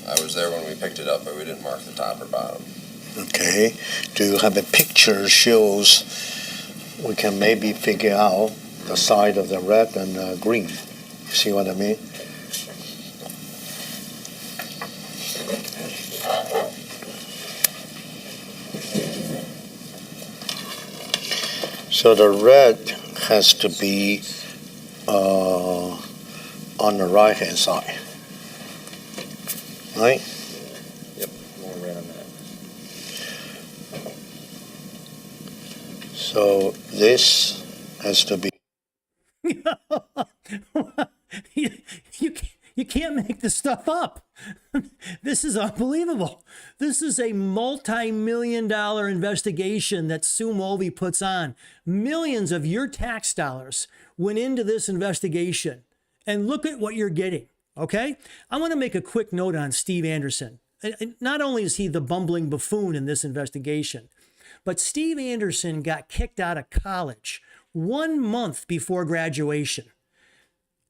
I was there when we picked it up, but we didn't mark the top or bottom. Okay. Do you have a picture shows we can maybe figure out the side of the red and the green? See what I mean? So the red has to be on the right-hand side, right? Yep, more red on that. So this has to be. can't make this stuff up. This is unbelievable. This is a multi-million-dollar investigation that Sue Mulvey puts on. Millions of your tax dollars went into this investigation. And look at what you're getting, okay? I want to make a quick note on Steve Anderson. Not only is he the bumbling buffoon in this investigation, but Steve Anderson got kicked out of college 1 month before graduation.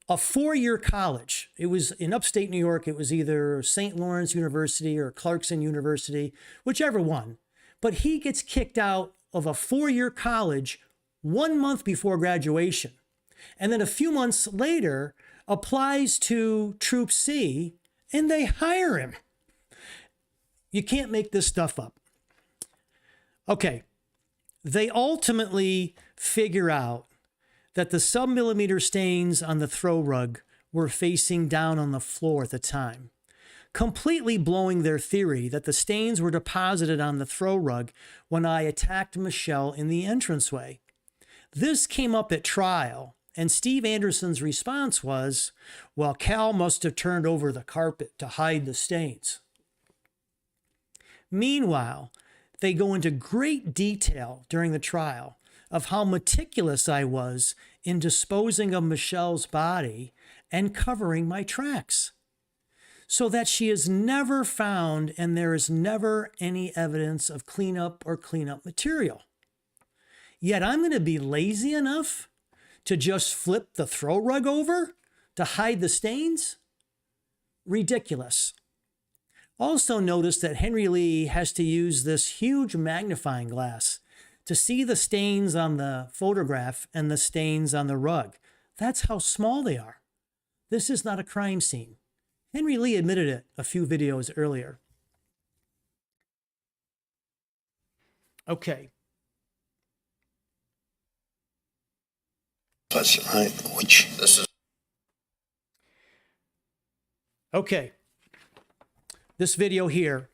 A 4-year college. It was in upstate New York. It was either St. Lawrence University or Clarkson University, whichever one. But he gets kicked out of a 4-year college 1 month before graduation. And then a few months later applies to Troop C and they hire him. You can't make this stuff up. Okay. They ultimately figure out that the submillimeter stains on the throw rug were facing down on the floor at the time, completely blowing their theory that the stains were deposited on the throw rug when I attacked Michele in the entranceway. This came up at trial, and Steve Anderson's response was, well, Cal must have turned over the carpet to hide the stains. Meanwhile, they go into great detail during the trial of how meticulous I was in disposing of Michele's body and covering my tracks, so that she is never found and there is never any evidence of cleanup or cleanup material. Yet I'm going to be lazy enough to just flip the throw rug over to hide the stains? Ridiculous. Also notice that Henry Lee has to use this huge magnifying glass to see the stains on the photograph and the stains on the rug. That's how small they are. This is not a crime scene. Henry Lee admitted it a few videos earlier. Okay. Which This is Okay. This video here,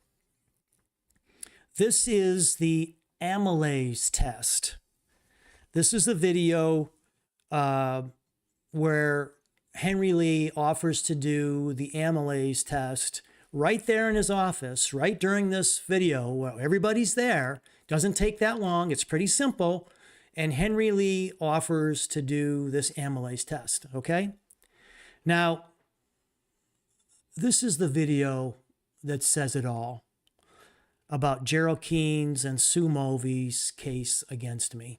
this is the Amylase Test. This is the video where Henry Lee offers to do the Amylase Test right there in his office, right during this video where everybody's there. Doesn't take that long. It's pretty simple. And Henry Lee offers to do this Amylase Test, okay? Now, this is the video that says it all about Gerald Keene's and Sue Mulvey's case against me.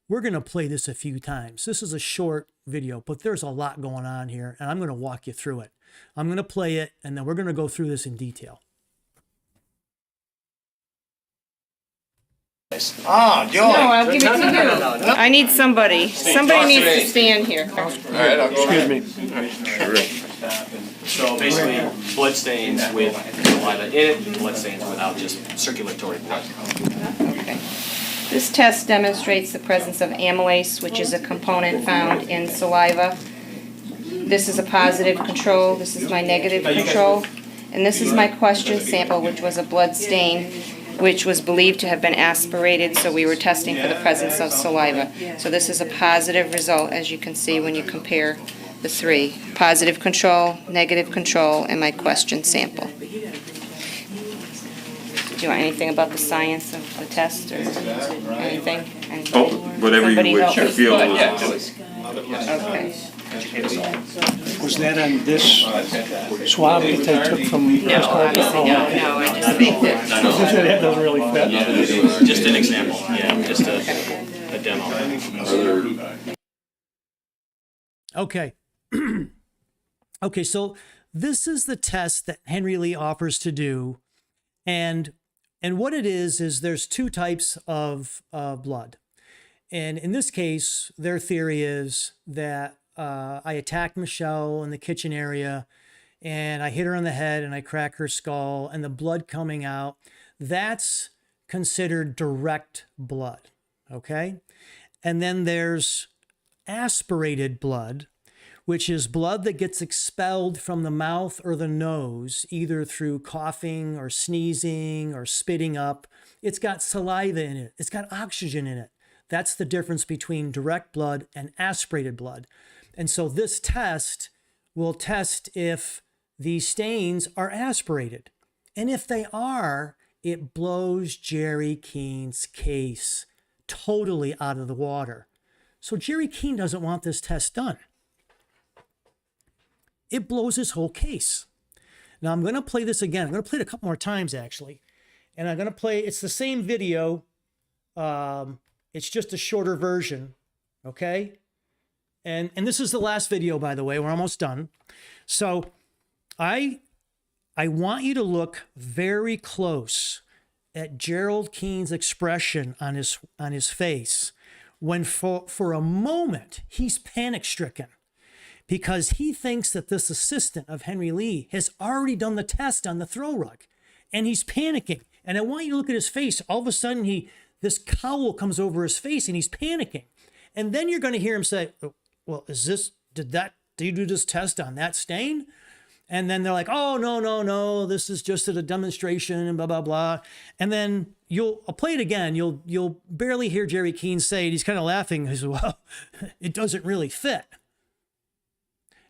We're going to play this a few times. This is a short video, but there's a lot going on here, and I'm going to walk you through it. I'm going to play it, and then we're going to go through this in detail. Joy. No, I'll give it to you. I need somebody. Somebody needs to stand here. all right. I'll go ahead. So basically, blood stains with saliva in it, blood stains without just circulatory blood. Okay. This test demonstrates the presence of amylase, which is a component found in saliva. This is a positive control. This is my negative control. And this is my question sample, which was a blood stain, which was believed to have been aspirated, so we were testing for the presence of saliva. So this is a positive result, as you can see when you compare the three. Positive control, negative control, and my question sample. Do you want anything about the science of the test or anything? Oh, whatever Somebody you wish. help I me. feel. Okay. Was that on this swab that they took from No, obviously, no, I just think that. That doesn't really fit. Just an example, yeah, just a demo. Okay. Okay, so this is the test that Henry Lee offers to do. And what it is there's two types of blood. And in this case, their theory is that I attacked Michele in the kitchen area and I hit her on the head and I crack her skull and the blood coming out. That's considered direct blood, okay? And then there's aspirated blood, which is blood that gets expelled from the mouth or the nose, either through coughing or sneezing or spitting up. It's got saliva in it. It's got oxygen in it. That's the difference between direct blood and aspirated blood. And so this test will test if these stains are aspirated. And if they are, it blows Jerry Keene's case totally out of the water. So Jerry Keene doesn't want this test done. It blows his whole case. Now I'm going to play this again. I'm going to play it a couple more times, actually. And I'm going to play, it's the same video. It's just a shorter version. Okay? And this is the last video, by the way. We're almost done. So I want you to look very close at Gerald Keene's expression on his face when for a moment he's panic-stricken because he thinks that this assistant of Henry Lee has already done the test on the throw rug, and he's panicking. And I want you to look at his face. All of a sudden, this cowl comes over his face, and he's panicking. And then you're going to hear him say, "Well, did you do this test on that stain?" And then they're like, "Oh, no, this is just a demonstration," and blah, blah, blah. And then I'll play it again. You'll barely hear Jerry Keene say it. He's kind of laughing. He says, "Well, it doesn't really fit."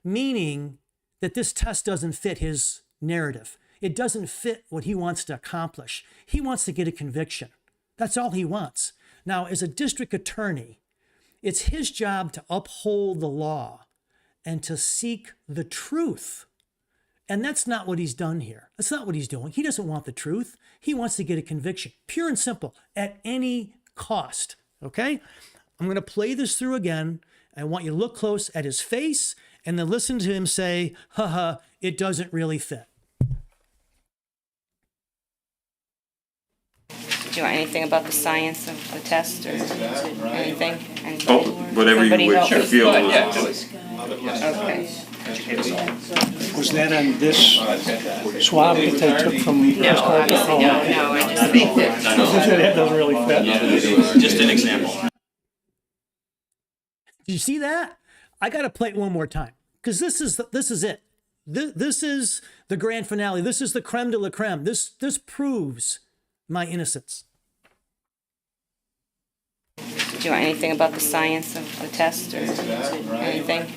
Meaning that this test doesn't fit his narrative. It doesn't fit what he wants to accomplish. He wants to get a conviction. That's all he wants. Now, as a district attorney, it's his job to uphold the law and to seek the truth. And that's not what he's done here. That's not what he's doing. He doesn't want the truth. He wants to get a conviction, pure and simple, at any cost. Okay? I'm going to play this through again. I want you to look close at his face and then listen to him say, "Haha, it doesn't really fit." Do you want anything about the science of the test or anything? Oh, whatever Somebody you would help me. feel. Okay. Was that on this swab that they took from the? No, obviously, no, I just think that. That doesn't really fit. Just an example. Did you see that? I got to play it one more time because this is it. This is the grand finale. This is the creme de la creme. This proves my innocence. Do you want anything about the science of the test or anything?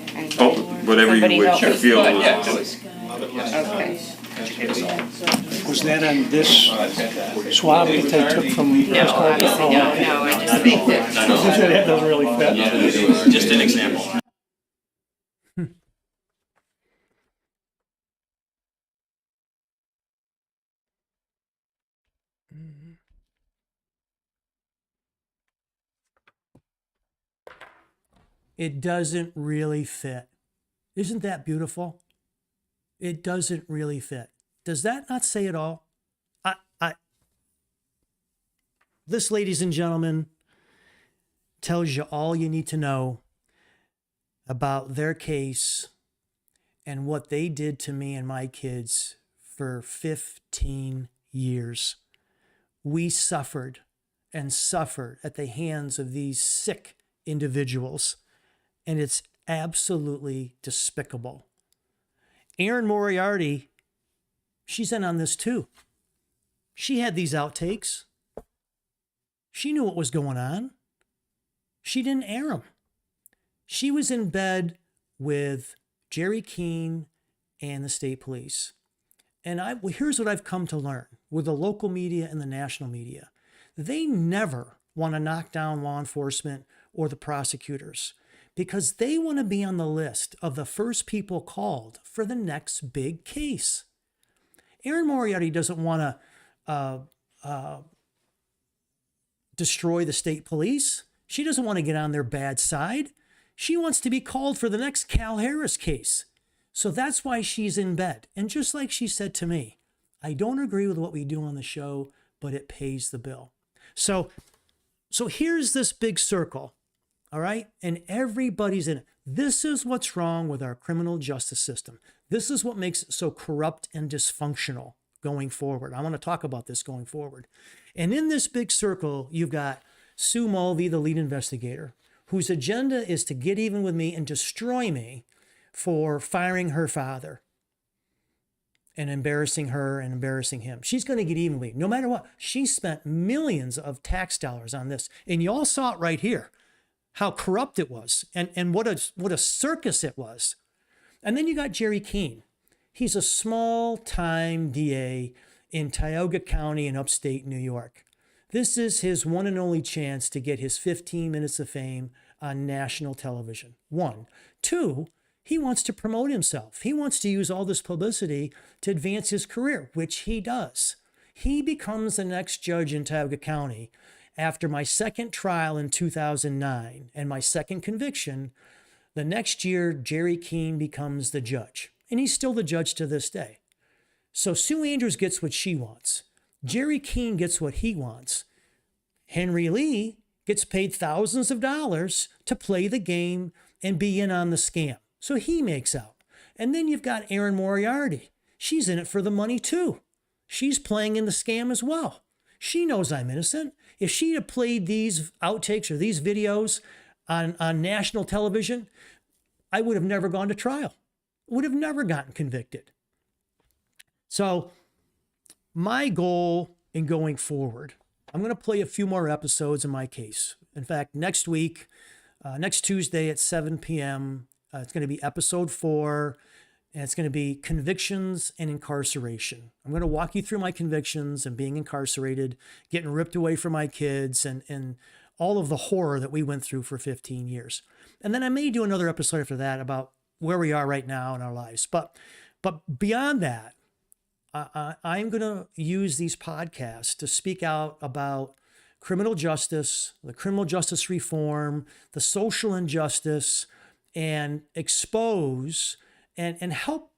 Oh, whatever Somebody you would help me. feel. Okay. Was that on this swab that they took from the? No, obviously, no, I just think that. That doesn't really fit. Just an example. It doesn't really fit. Isn't that beautiful? It doesn't really fit. Does that not say it all? This, ladies and gentlemen, tells you all you need to know about their case and what they did to me and my kids for 15 years. We suffered and suffered at the hands of these sick individuals, and it's absolutely despicable. Erin Moriarty, she's in on this too. She had these outtakes. She knew what was going on. She didn't air them. She was in bed with Jerry Keene and the state police. And here's what I've come to learn with the local media and the national media. They never want to knock down law enforcement or the prosecutors because they want to be on the list of the first people called for the next big case. Erin Moriarty doesn't want to destroy the state police. She doesn't want to get on their bad side. She wants to be called for the next Cal Harris case. So that's why she's in bed. And just like she said to me, I don't agree with what we do on the show, but it pays the bill. So here's this big circle, all right? And everybody's in it. This is what's wrong with our criminal justice system. This is what makes it so corrupt and dysfunctional going forward. I want to talk about this going forward. And in this big circle, you've got Sue Mulvey, the lead investigator, whose agenda is to get even with me and destroy me for firing her father and embarrassing her and embarrassing him. She's going to get even with me, no matter what. She spent millions of tax dollars on this. And you all saw it right here, how corrupt it was and what a circus it was. And then you got Jerry Keene. He's a small-time DA in Tioga County in upstate New York. This is his one and only chance to get his 15 minutes of fame on national television. One. Two, he wants to promote himself. He wants to use all this publicity to advance his career, which he does. He becomes the next judge in Tioga County after my second trial in 2009 and my second conviction. The next year, Jerry Keene becomes the judge, and he's still the judge to this day. So Sue Andrews gets what she wants. Jerry Keene gets what he wants. Henry Lee gets paid thousands of dollars to play the game and be in on the scam. So he makes out. And then you've got Erin Moriarty. She's in it for the money too. She's playing in the scam as well. She knows I'm innocent. If she'd have played these outtakes or these videos on national television, I would have never gone to trial. Would have never gotten convicted. So my goal in going forward, I'm going to play a few more episodes in my case. In fact, next week, next Tuesday at 7 p.m., it's going to be episode 4, and it's going to be convictions and incarceration. I'm going to walk you through my convictions and being incarcerated, getting ripped away from my kids, and all of the horror that we went through for 15 years. And then I may do another episode after that about where we are right now in our lives. But beyond that, I'm going to use these podcasts to speak out about criminal justice, the criminal justice reform, the social injustice, and expose and help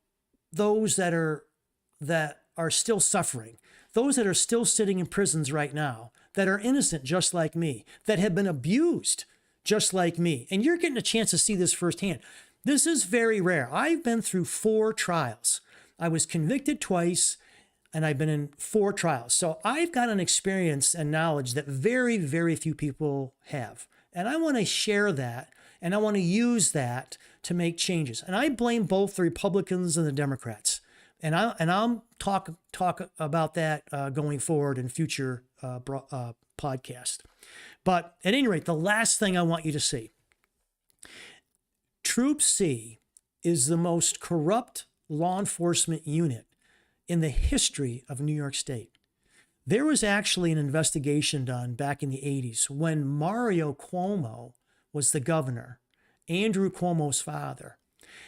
those that are still suffering, those that are still sitting in prisons right now, that are innocent just like me, that have been abused just like me. And you're getting a chance to see this firsthand. This is very rare. I've been through 4 trials. I was convicted twice, and I've been in 4 trials. So I've got an experience and knowledge that very, very few people have. And I want to share that, and I want to use that to make changes. And I blame both the Republicans and the Democrats. And I'll talk about that going forward in future podcasts. But at any rate, the last thing I want you to see, Troop C is the most corrupt law enforcement unit in the history of New York State. There was actually an investigation done back in the 80s when Mario Cuomo was the governor, Andrew Cuomo's father,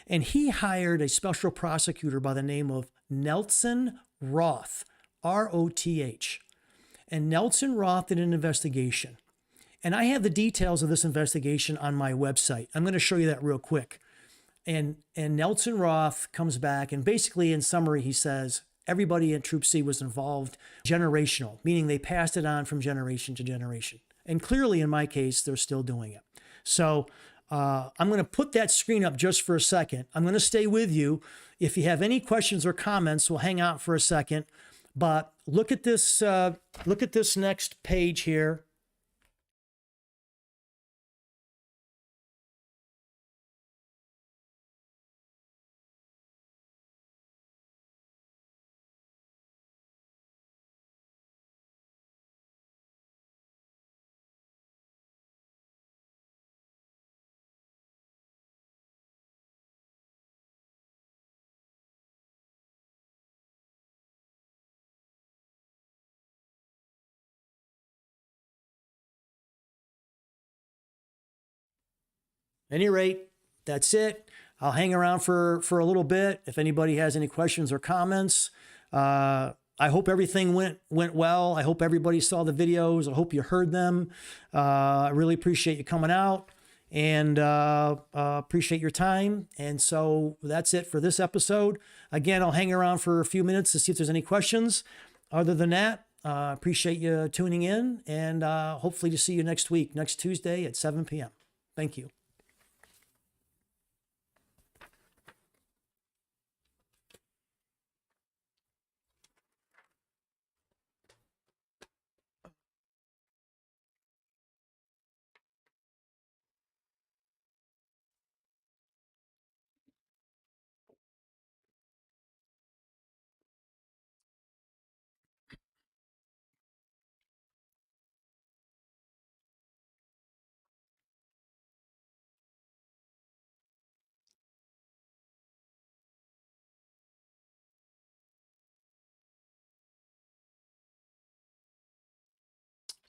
and he hired a special prosecutor by the name of Nelson Roth, R-O-T-H. And Nelson Roth did an investigation. And I have the details of this investigation on my website. I'm going to show you that real quick. And Nelson Roth comes back, and basically in summary, he says, everybody in Troop C was involved generational, meaning they passed it on from generation to generation. And clearly, in my case, they're still doing it. So I'm going to put that screen up just for a second. I'm going to stay with you. If you have any questions or comments, we'll hang out for a second. But look at this next page here. At any rate, that's it. I'll hang around for a little bit. If anybody has any questions or comments, I hope everything went well. I hope everybody saw the videos. I hope you heard them. I really appreciate you coming out and appreciate your time. And so that's it for this episode. Again, I'll hang around for a few minutes to see if there's any questions. Other than that, appreciate you tuning in, and hopefully to see you next week, next Tuesday at 7 p.m. Thank you.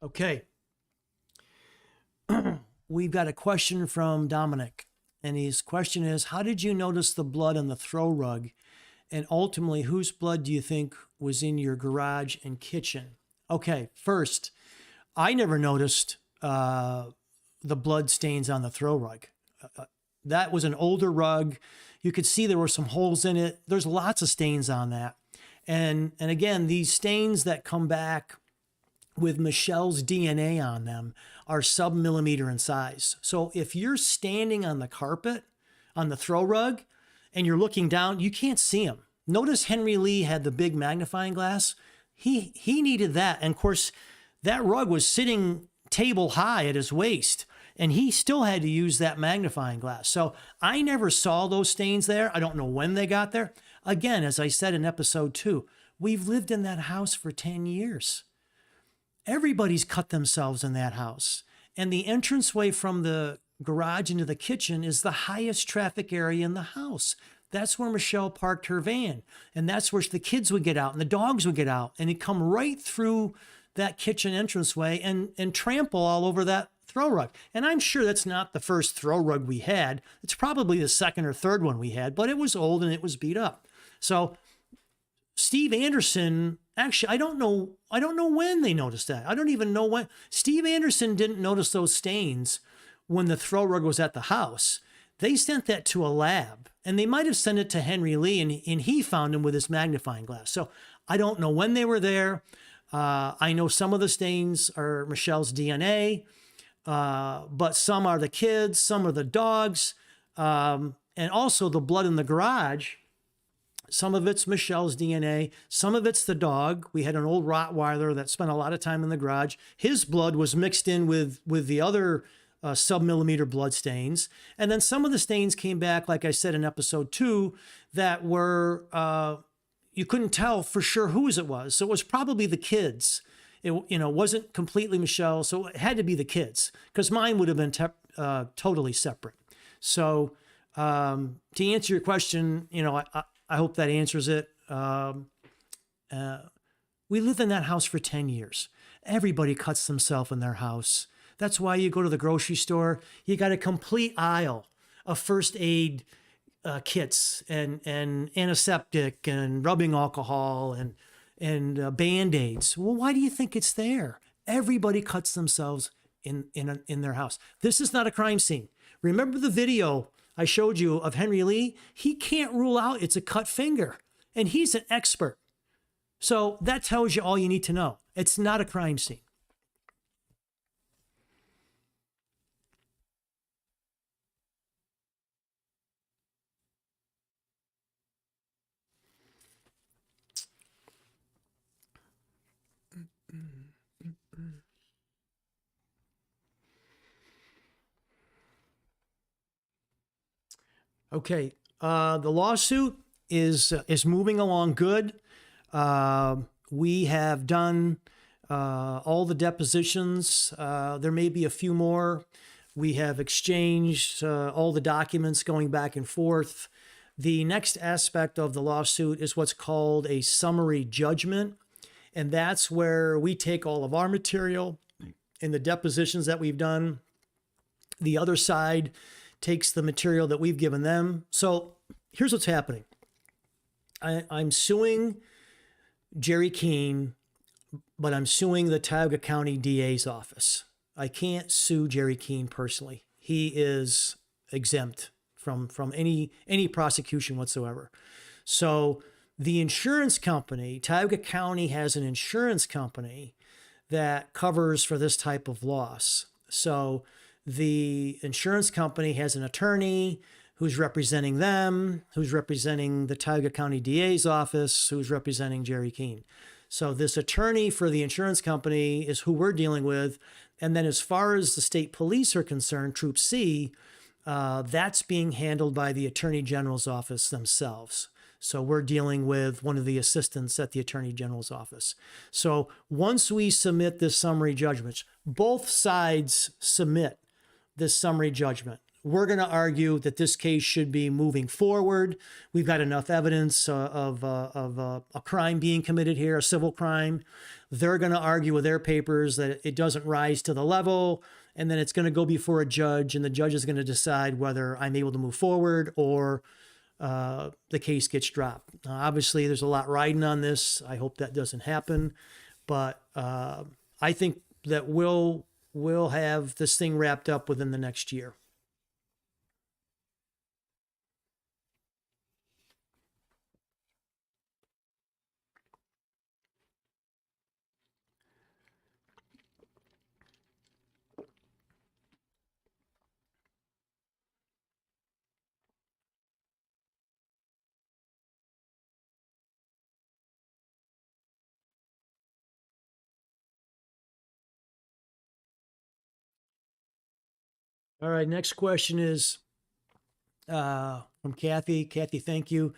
Okay. We've got a question from Dominic, and his question is, how did you notice the blood on the throw rug? And ultimately, whose blood do you think was in your garage and kitchen? Okay, first, I never noticed the blood stains on the throw rug. That was an older rug. You could see there were some holes in it. There's lots of stains on that. And again, these stains that come back with Michelle's DNA on them are sub-millimeter in size. So if you're standing on the carpet, on the throw rug, and you're looking down, you can't see them. Notice Henry Lee had the big magnifying glass. He needed that. And of course, that rug was sitting table high at his waist, and he still had to use that magnifying glass. So I never saw those stains there. I don't know when they got there. Again, as I said in episode 2, we've lived in that house for 10 years. Everybody's cut themselves in that house. And the entranceway from the garage into the kitchen is the highest traffic area in the house. That's where Michele parked her van. And that's where the kids would get out and the dogs would get out. And it'd come right through that kitchen entranceway and trample all over that throw rug. And I'm sure that's not the first throw rug we had. It's probably the second or third one we had, but it was old and it was beat up. So Steve Anderson, actually, I don't know when they noticed that. I don't even know when. Steve Anderson didn't notice those stains when the throw rug was at the house. They sent that to a lab, and they might have sent it to Henry Lee, and he found them with his magnifying glass. So I don't know when they were there. I know some of the stains are Michelle's DNA, but some are the kids, some are the dogs, and also the blood in the garage. Some of it's Michelle's DNA. Some of it's the dog. We had an old Rottweiler that spent a lot of time in the garage. His blood was mixed in with the other sub-millimeter blood stains. And then some of the stains came back, like I said in episode 2, that were, you couldn't tell for sure whose it was. So it was probably the kids. It wasn't completely Michelle, so it had to be the kids, because mine would have been totally separate. So to answer your question, I hope that answers it. We lived in that house for 10 years. Everybody cuts themselves in their house. That's why you go to the grocery store, you got a complete aisle of first aid kits and antiseptic and rubbing alcohol and Band-Aids. Well, why do you think it's there? Everybody cuts themselves in their house. This is not a crime scene. Remember the video I showed you of Henry Lee? He can't rule out it's a cut finger, and he's an expert. So that tells you all you need to know. It's not a crime scene. Okay, the lawsuit is moving along good. We have done all the depositions. There may be a few more. We have exchanged all the documents going back and forth. The next aspect of the lawsuit is what's called a summary judgment, and that's where we take all of our material in the depositions that we've done. The other side takes the material that we've given them. So here's what's happening. I'm suing Jerry Keene, but I'm suing the Tioga County DA's office. I can't sue Jerry Keene personally. He is exempt from any prosecution whatsoever. So the insurance company, Tioga County has an insurance company that covers for this type of loss. So the insurance company has an attorney who's representing them, who's representing the Tioga County DA's office, who's representing Jerry Keene. So this attorney for the insurance company is who we're dealing with. And then as far as the state police are concerned, Troop C, that's being handled by the Attorney General's office themselves. So we're dealing with one of the assistants at the Attorney General's office. So once we submit this summary judgment, both sides submit this summary judgment. We're going to argue that this case should be moving forward. We've got enough evidence of a crime being committed here, a civil crime. They're going to argue with their papers that it doesn't rise to the level, and then it's going to go before a judge, and the judge is going to decide whether I'm able to move forward or the case gets dropped. Obviously, there's a lot riding on this. I hope that doesn't happen, but I think that we'll have this thing wrapped up within the next year. All right, next question is from Kathy. Kathy, thank you.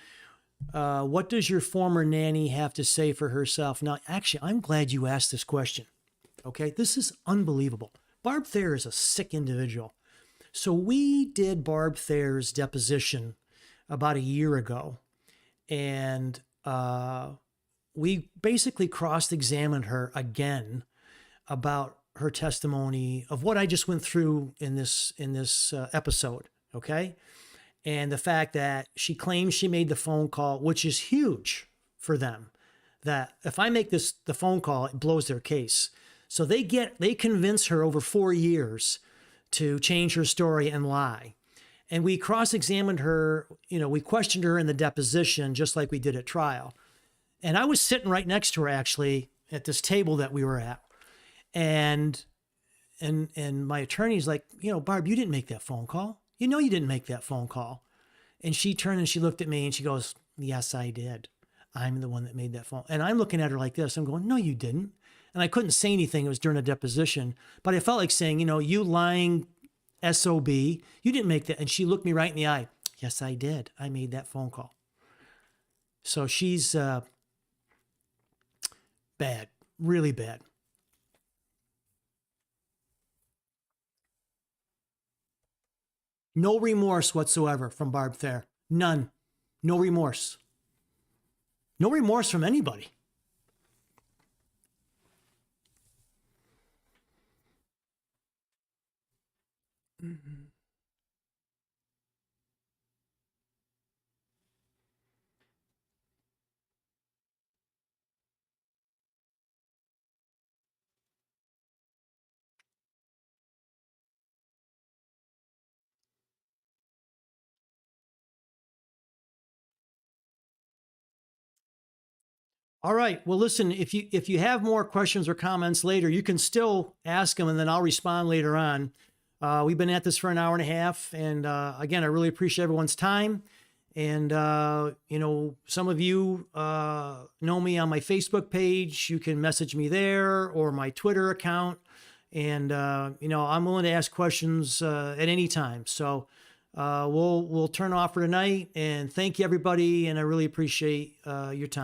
What does your former nanny have to say for herself? Now, actually, I'm glad you asked this question. Okay, this is unbelievable. Barb Thayer is a sick individual. So we did Barb Thayer's deposition about a year ago, and we basically cross-examined her again about her testimony of what I just went through in this episode, okay? And the fact that she claims she made the phone call, which is huge for them, that if I make the phone call, it blows their case. So they convince her over 4 years to change her story and lie. And we cross-examined her, we questioned her in the deposition just like we did at trial. And I was sitting right next to her actually at this table that we were at. And my attorney's like, Barb, you didn't make that phone call. You didn't make that phone call. And she turned and she looked at me and she goes, yes, I did. I'm the one that made that phone. And I'm looking at her like this. I'm going, no, you didn't. And I couldn't say anything. It was during a deposition. But I felt like saying, you lying SOB, you didn't make that. And she looked me right in the eye. Yes, I did. I made that phone call. So she's bad, really bad. No remorse whatsoever from Barb Thayer. None. No remorse. No remorse from anybody. Mm-hmm. All right. Well, listen, if you have more questions or comments later, you can still ask them and then I'll respond later on. We've been at this for an hour and a half. And again, I really appreciate everyone's time. And, some of you know me on my Facebook page. You can message me there or my Twitter account. And, I'm willing to ask questions at any time. So we'll turn off for tonight. And thank you, everybody. And I really appreciate your time.